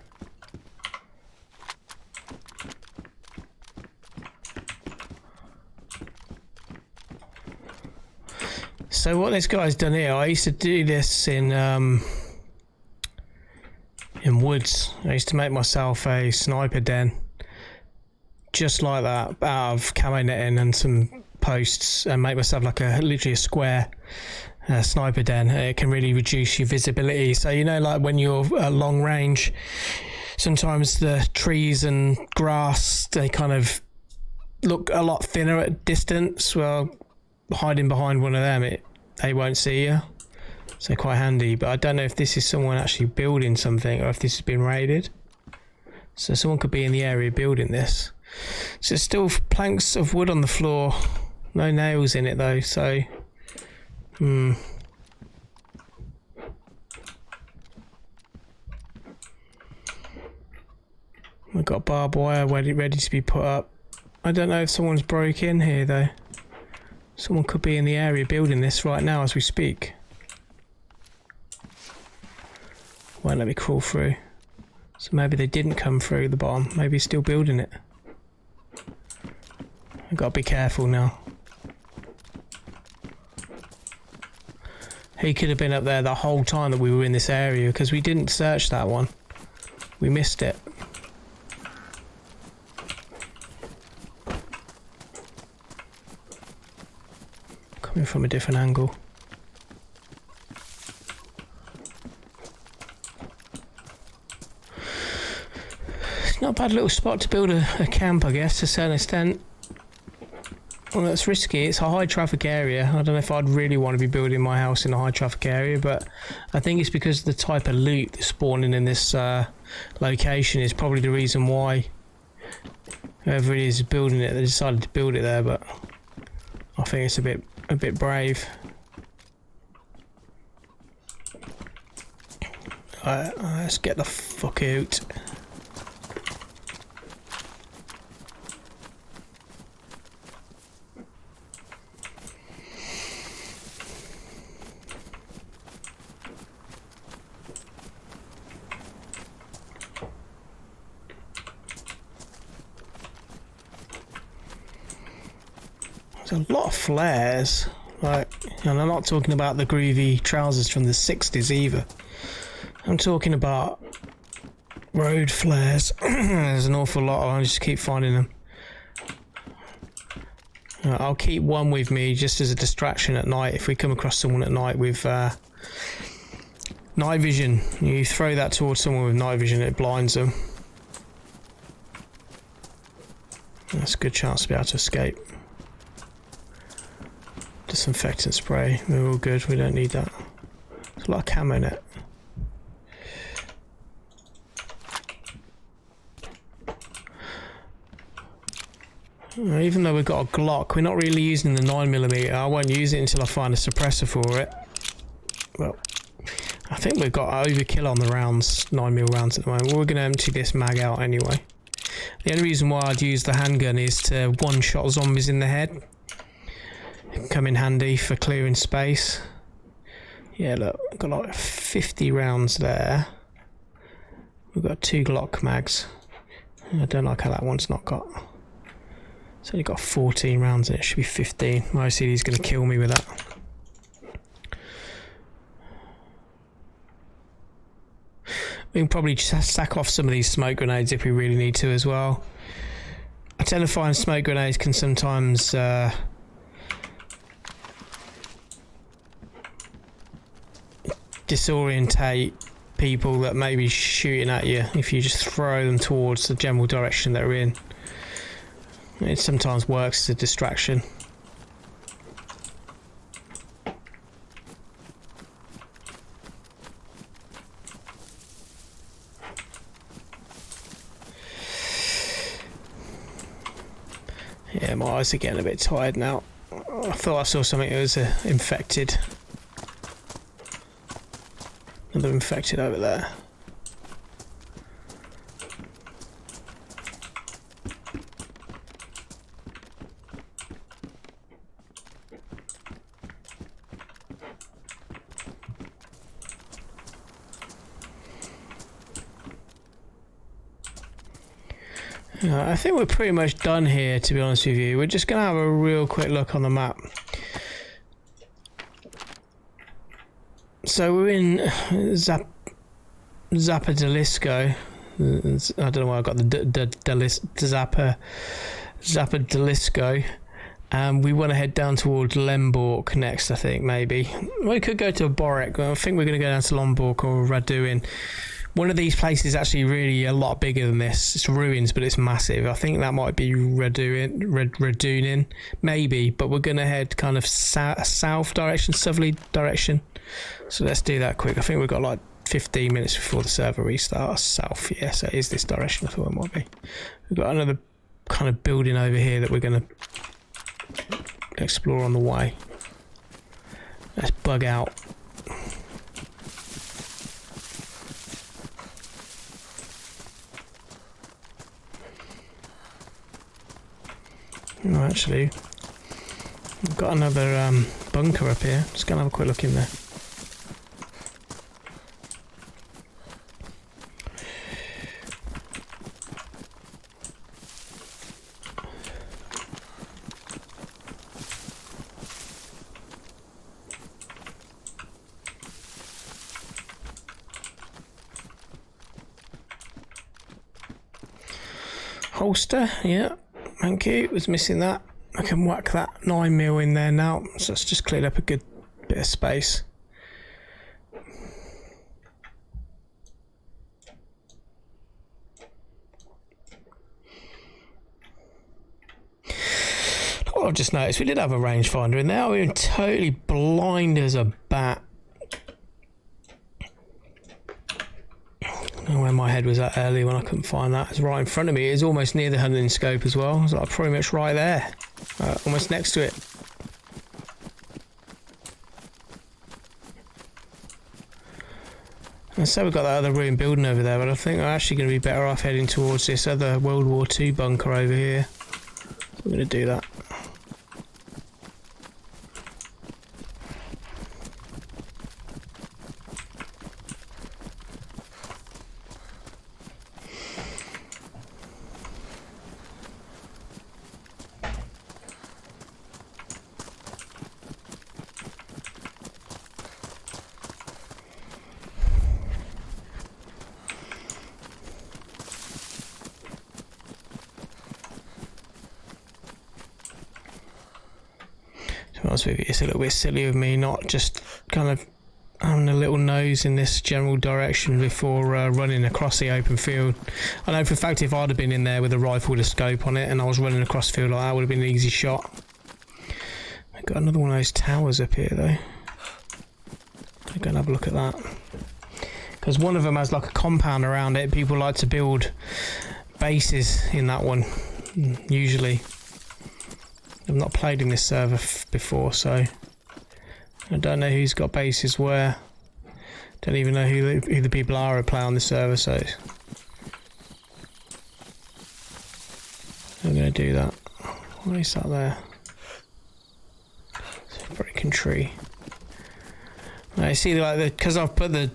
So what this guy's done here, I used to do this in woods. I used to make myself a sniper den, just like that, out of camo netting and some posts, and make myself like literally a square sniper den. It can really reduce your visibility. So you know, like when you're at long range, sometimes the trees and grass, they kind of look a lot thinner at distance. Well, hiding behind one of them, they won't see you. So quite handy. But I don't know if this is someone actually building something or if this has been raided. So someone could be in the area building this. So there's still planks of wood on the floor. No nails in it though, so we've got barbed wire ready to be put up. I don't know if someone's broke in here though. Someone could be in the area building this right now as we speak. Won't let me crawl through. So maybe they didn't come through the bottom. Maybe he's still building it. I've got to be careful now. He could have been up there the whole time that we were in this area, because we didn't search that one. We missed it. Coming from a different angle. It's not a bad little spot to build a camp, I guess, to a certain extent. Well, that's risky. It's a high traffic area. I don't know if I'd really want to be building my house in a high traffic area, but I think it's because of the type of loot that's spawning in this location is probably the reason why whoever it is building it, they decided to build it there. But I think it's a bit brave. Alright, let's get the fuck out. There's a lot of flares, like, and I'm not talking about the groovy trousers from the 60s either. I'm talking about road flares. There's an awful lot. I just keep finding them. I'll keep one with me just as a distraction at night. If we come across someone at night with night vision, you throw that towards someone with night vision, it blinds them. That's a good chance to be able to escape. Disinfectant spray, we're all good, we don't need that. There's a lot of camo in it. Even though we've got a Glock, we're not really using the 9mm. I won't use it until I find a suppressor for it. Well, I think we've got overkill on the rounds, 9mm rounds at the moment. We're going to empty this mag out anyway. The only reason why I'd use the handgun is to one-shot zombies in the head. It can come in handy for clearing space. Yeah, look, I've got like 50 rounds there. We've got 2 Glock mags. I don't like how that one's not got. It's only got 14 rounds in it, should be 15. My OCD's going to kill me with that. We can probably just sack off some of these smoke grenades if we really need to as well. I tend to find smoke grenades can sometimes disorientate people that may be shooting at you if you just throw them towards the general direction they're in. It sometimes works as a distraction. Yeah, my eyes are getting a bit tired now. I thought I saw something that was infected. Another infected over there. I think we're pretty much done here, to be honest with you. We're just going to have a real quick look on the map. So we're in Zapadalisco. I don't know why I got Zapadalisco. We want to head down towards Lemborg next, I think, maybe. We could go to Borek. I think we're going to go down to Lombok or Raduin. One of these places is actually really a lot bigger than this. It's ruins, but it's massive. I think that might be Radunin, maybe. But we're going to head kind of south direction, southerly direction. So let's do that quick. I think we've got like 15 minutes before the server restarts. South, yeah, so it is this direction. I thought it might be. We've got another kind of building over here that we're going to explore on the way. Let's bug out. Oh, actually, we've got another bunker up here. Just gonna have a quick look in there. Holster, yeah, thank you. Was missing that. I can whack that 9mm in there now, so it's just cleared up a good bit of space. Oh, I've just noticed we did have a rangefinder in there. We were totally blind as a bat. I don't know where my head was at earlier when I couldn't find that. It's right in front of me. It's almost near the hunting scope as well. It's like pretty much right there. Almost next to it. And so we've got that other ruined building over there, but I think we're actually going to be better off heading towards this other World War II bunker over here. So we're going to do that. It's a little bit silly of me not just kind of having a little nose in this general direction before running across the open field. I know for a fact if I'd have been in there with a rifle with a scope on it and I was running across the field like that, would have been an easy shot. I've got another one of those towers up here though. I'll go and have a look at that. Because one of them has like a compound around it. People like to build bases in that one, usually. I've not played in this server before, so I don't know who's got bases where. Don't even know who the people are who play on the server, so I'm going to do that. What is that there? It's a breaking tree. Now you see, like, because I've put the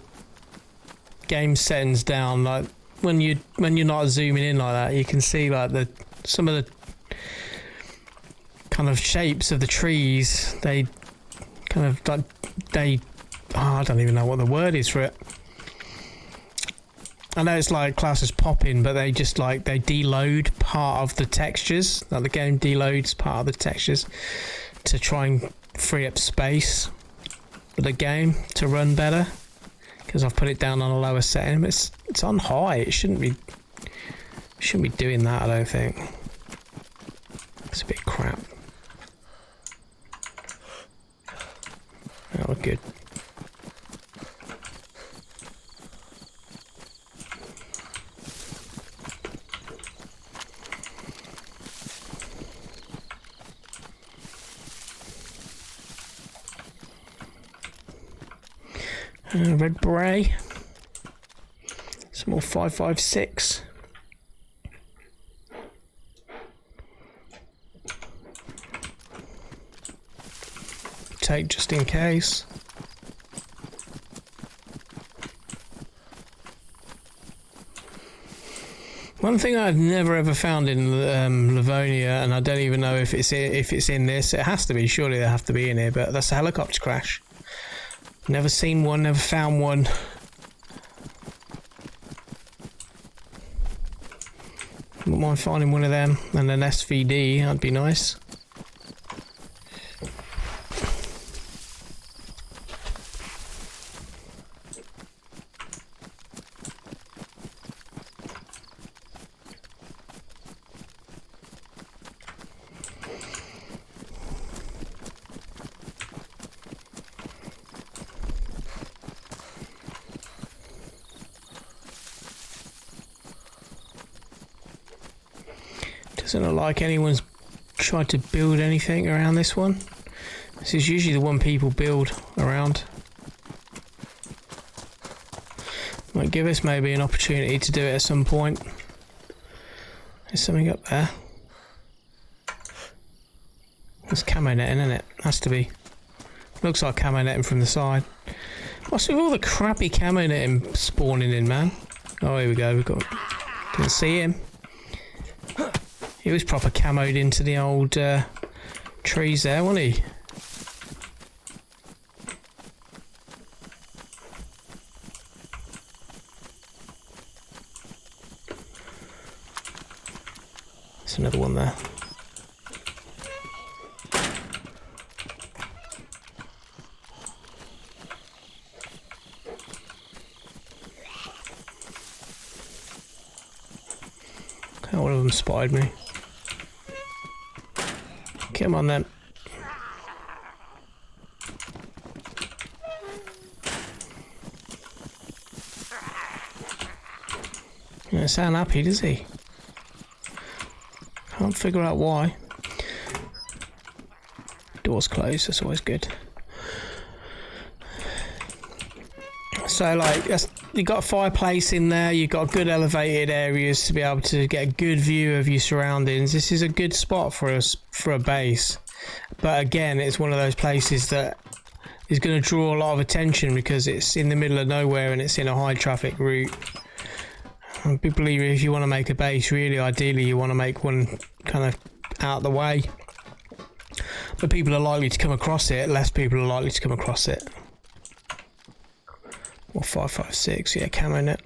game settings down, like when you're not zooming in like that, you can see like some of the kind of shapes of the trees. They kind of like I don't even know what the word is for it. I know it's like class as popping, but they just like they deload part of the textures. Like the game deloads part of the textures to try and free up space for the game to run better. Because I've put it down on a lower setting. It's on high. It shouldn't be doing that. I don't think. It's a bit crap. Oh, good. Red beret. Some more 5.56. Take just in case. One thing I've never ever found in Livonia, and I don't even know if it's in this. It has to be. Surely they have to be in here. But that's a helicopter crash. Never seen one, never found one. Wouldn't mind finding one of them and an SVD, that'd be nice. Doesn't look like anyone's tried to build anything around this one. This is usually the one people build around. Might give us maybe an opportunity to do it at some point. There's something up there. There's camo netting, isn't it? Has to be. Looks like camo netting from the side. What's with all the crappy camo netting spawning in, man? Oh, here we go. We've got. Didn't see him. He was proper camoed into the old trees there, wasn't he? There's another one there. One of them spotted me. Come on then. He doesn't sound happy, does he? Can't figure out why. Door's closed, that's always good. So like, you've got a fireplace in there, you've got good elevated areas to be able to get a good view of your surroundings. This is a good spot for us for a base. But again, it's one of those places that is going to draw a lot of attention because it's in the middle of nowhere and it's in a high traffic route. And I believe if you want to make a base, really ideally you want to make one kind of out of the way. But people are likely to come across it, less people are likely to come across it. Or 556, yeah, camo net.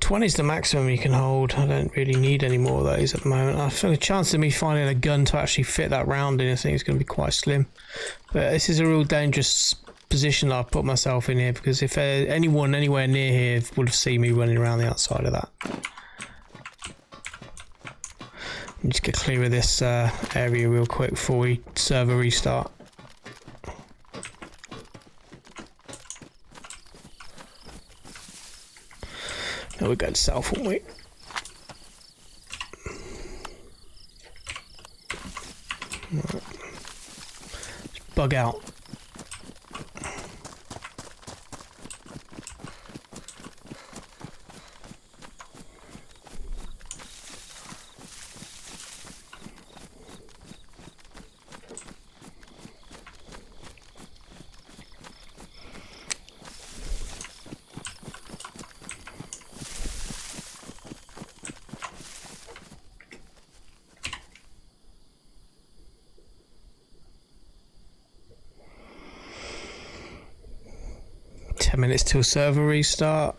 20 is the maximum you can hold. I don't really need any more of those at the moment. I feel the chance of me finding a gun to actually fit that round in, I think is going to be quite slim. But this is a real dangerous position that I've put myself in here, because if anyone anywhere near here would have seen me running around the outside of that. Just get clear of this area real quick before we server restart. Now we go south, won't we? Right. Let's bug out. Minutes till server restart.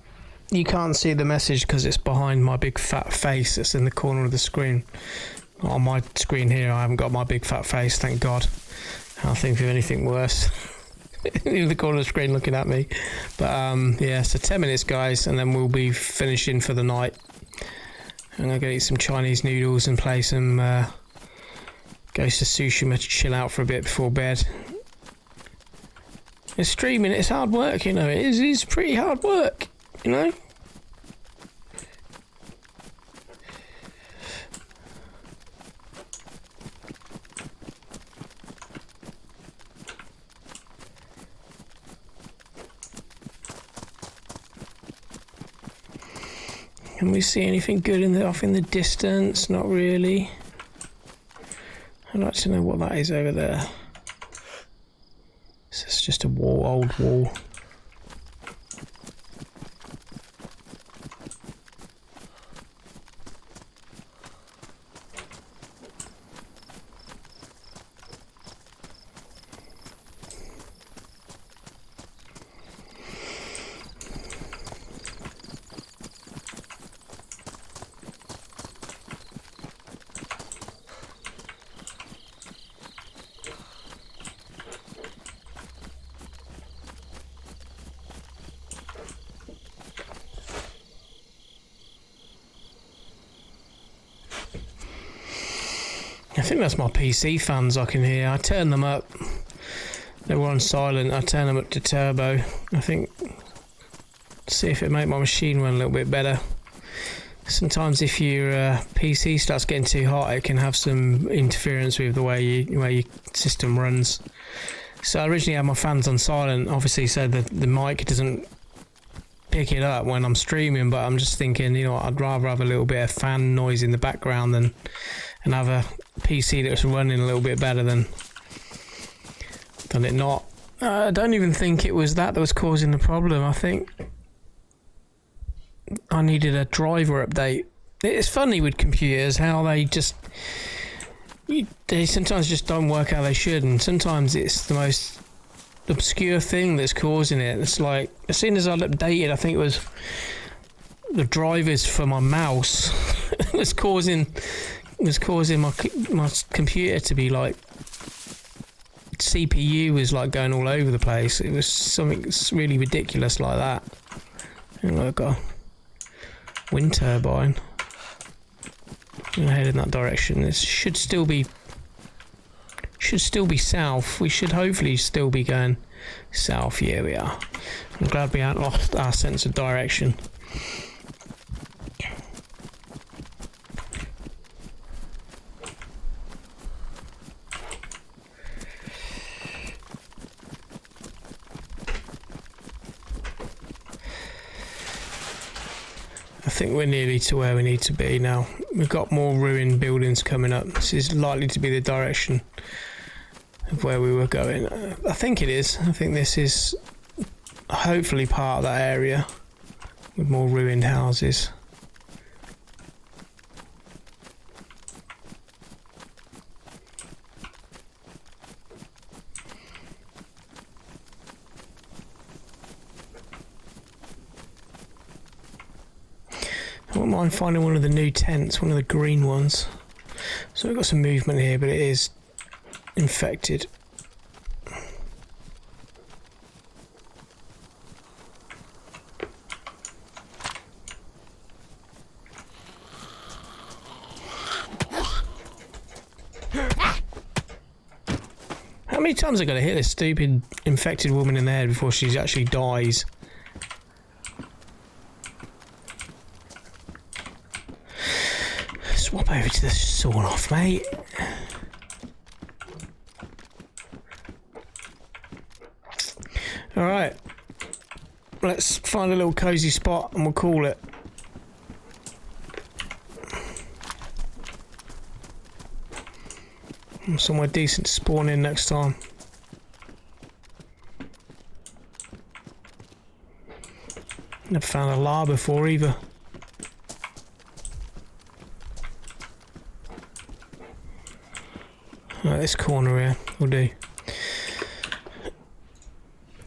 You can't see the message because it's behind my big fat face that's in the corner of the screen. On my screen here I haven't got my big fat face, thank God. Can't think of anything worse. In the corner of the screen looking at me. But yeah, so 10 minutes guys, and then we'll be finishing for the night. I'm gonna go eat some Chinese noodles and play some Ghost of Tsushima to chill out for a bit before bed. It's streaming, it's hard work, you know. It's pretty hard work, you know. Can we see anything good off in the distance? Not really. I'd like to know what that is over there. It's just a wall, old wall. think that's my PC fans I can hear. I turn them up. They were on silent. I turn them up to turbo. I think, see if it make my machine run a little bit better. Sometimes if your PC starts getting too hot, it can have some interference with the way your system runs. So I originally had my fans on silent, obviously, so that the mic doesn't pick it up when I'm streaming. But I'm just thinking, you know, I'd rather have a little bit of fan noise in the background and have a PC that's running a little bit better than it not. I don't even think it was that was causing the problem. I think I needed a driver update. It's funny with computers how they sometimes just don't work how they should, and sometimes it's the most obscure thing that's causing it. It's like, as soon as I'd updated, I think it was the drivers for my mouse was causing my computer to be like, CPU was like going all over the place. It was something really ridiculous like that. And I've got a wind turbine. I'm head in that direction. This should still be south. We should hopefully still be going south. Here we are. I'm glad we haven't lost our sense of direction. I think we're nearly to where we need to be now. We've got more ruined buildings coming up. This is likely to be the direction of where we were going. I think it is. I think this is hopefully part of that area with more ruined houses. I wouldn't mind finding one of the new tents, one of the green ones. So we've got some movement here, but it is infected. How many times I got to hit this stupid infected woman in the head before she actually dies? Swap over to the sawn off, mate. Alright. Let's find a little cosy spot and we'll call it. Somewhere decent to spawn in next time. Never found a lair before either. Right, this corner here will do.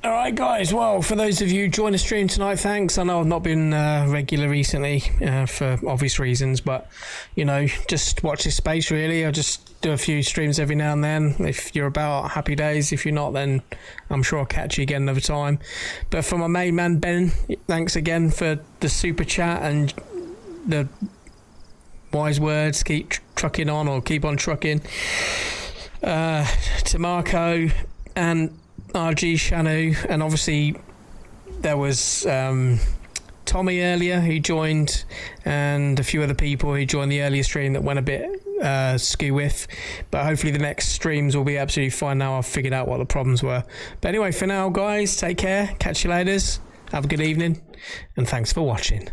Alright guys, well, for those of you joining the stream tonight, thanks. I know I've not been regular recently for obvious reasons, but you know, just watch this space really. I just do a few streams every now and then. If you're about, happy days. If you're not, then I'm sure I'll catch you again another time. But for my main man Ben, thanks again for the super chat and the wise words. Keep trucking on, or keep on trucking. To Marco and RG Shanu, and obviously there was Tommy earlier who joined, and a few other people who joined the earlier stream that went a bit skew with, but hopefully the next streams will be absolutely fine now I've figured out what the problems were. But anyway, for now guys, take care, catch you later, have a good evening, and thanks for watching.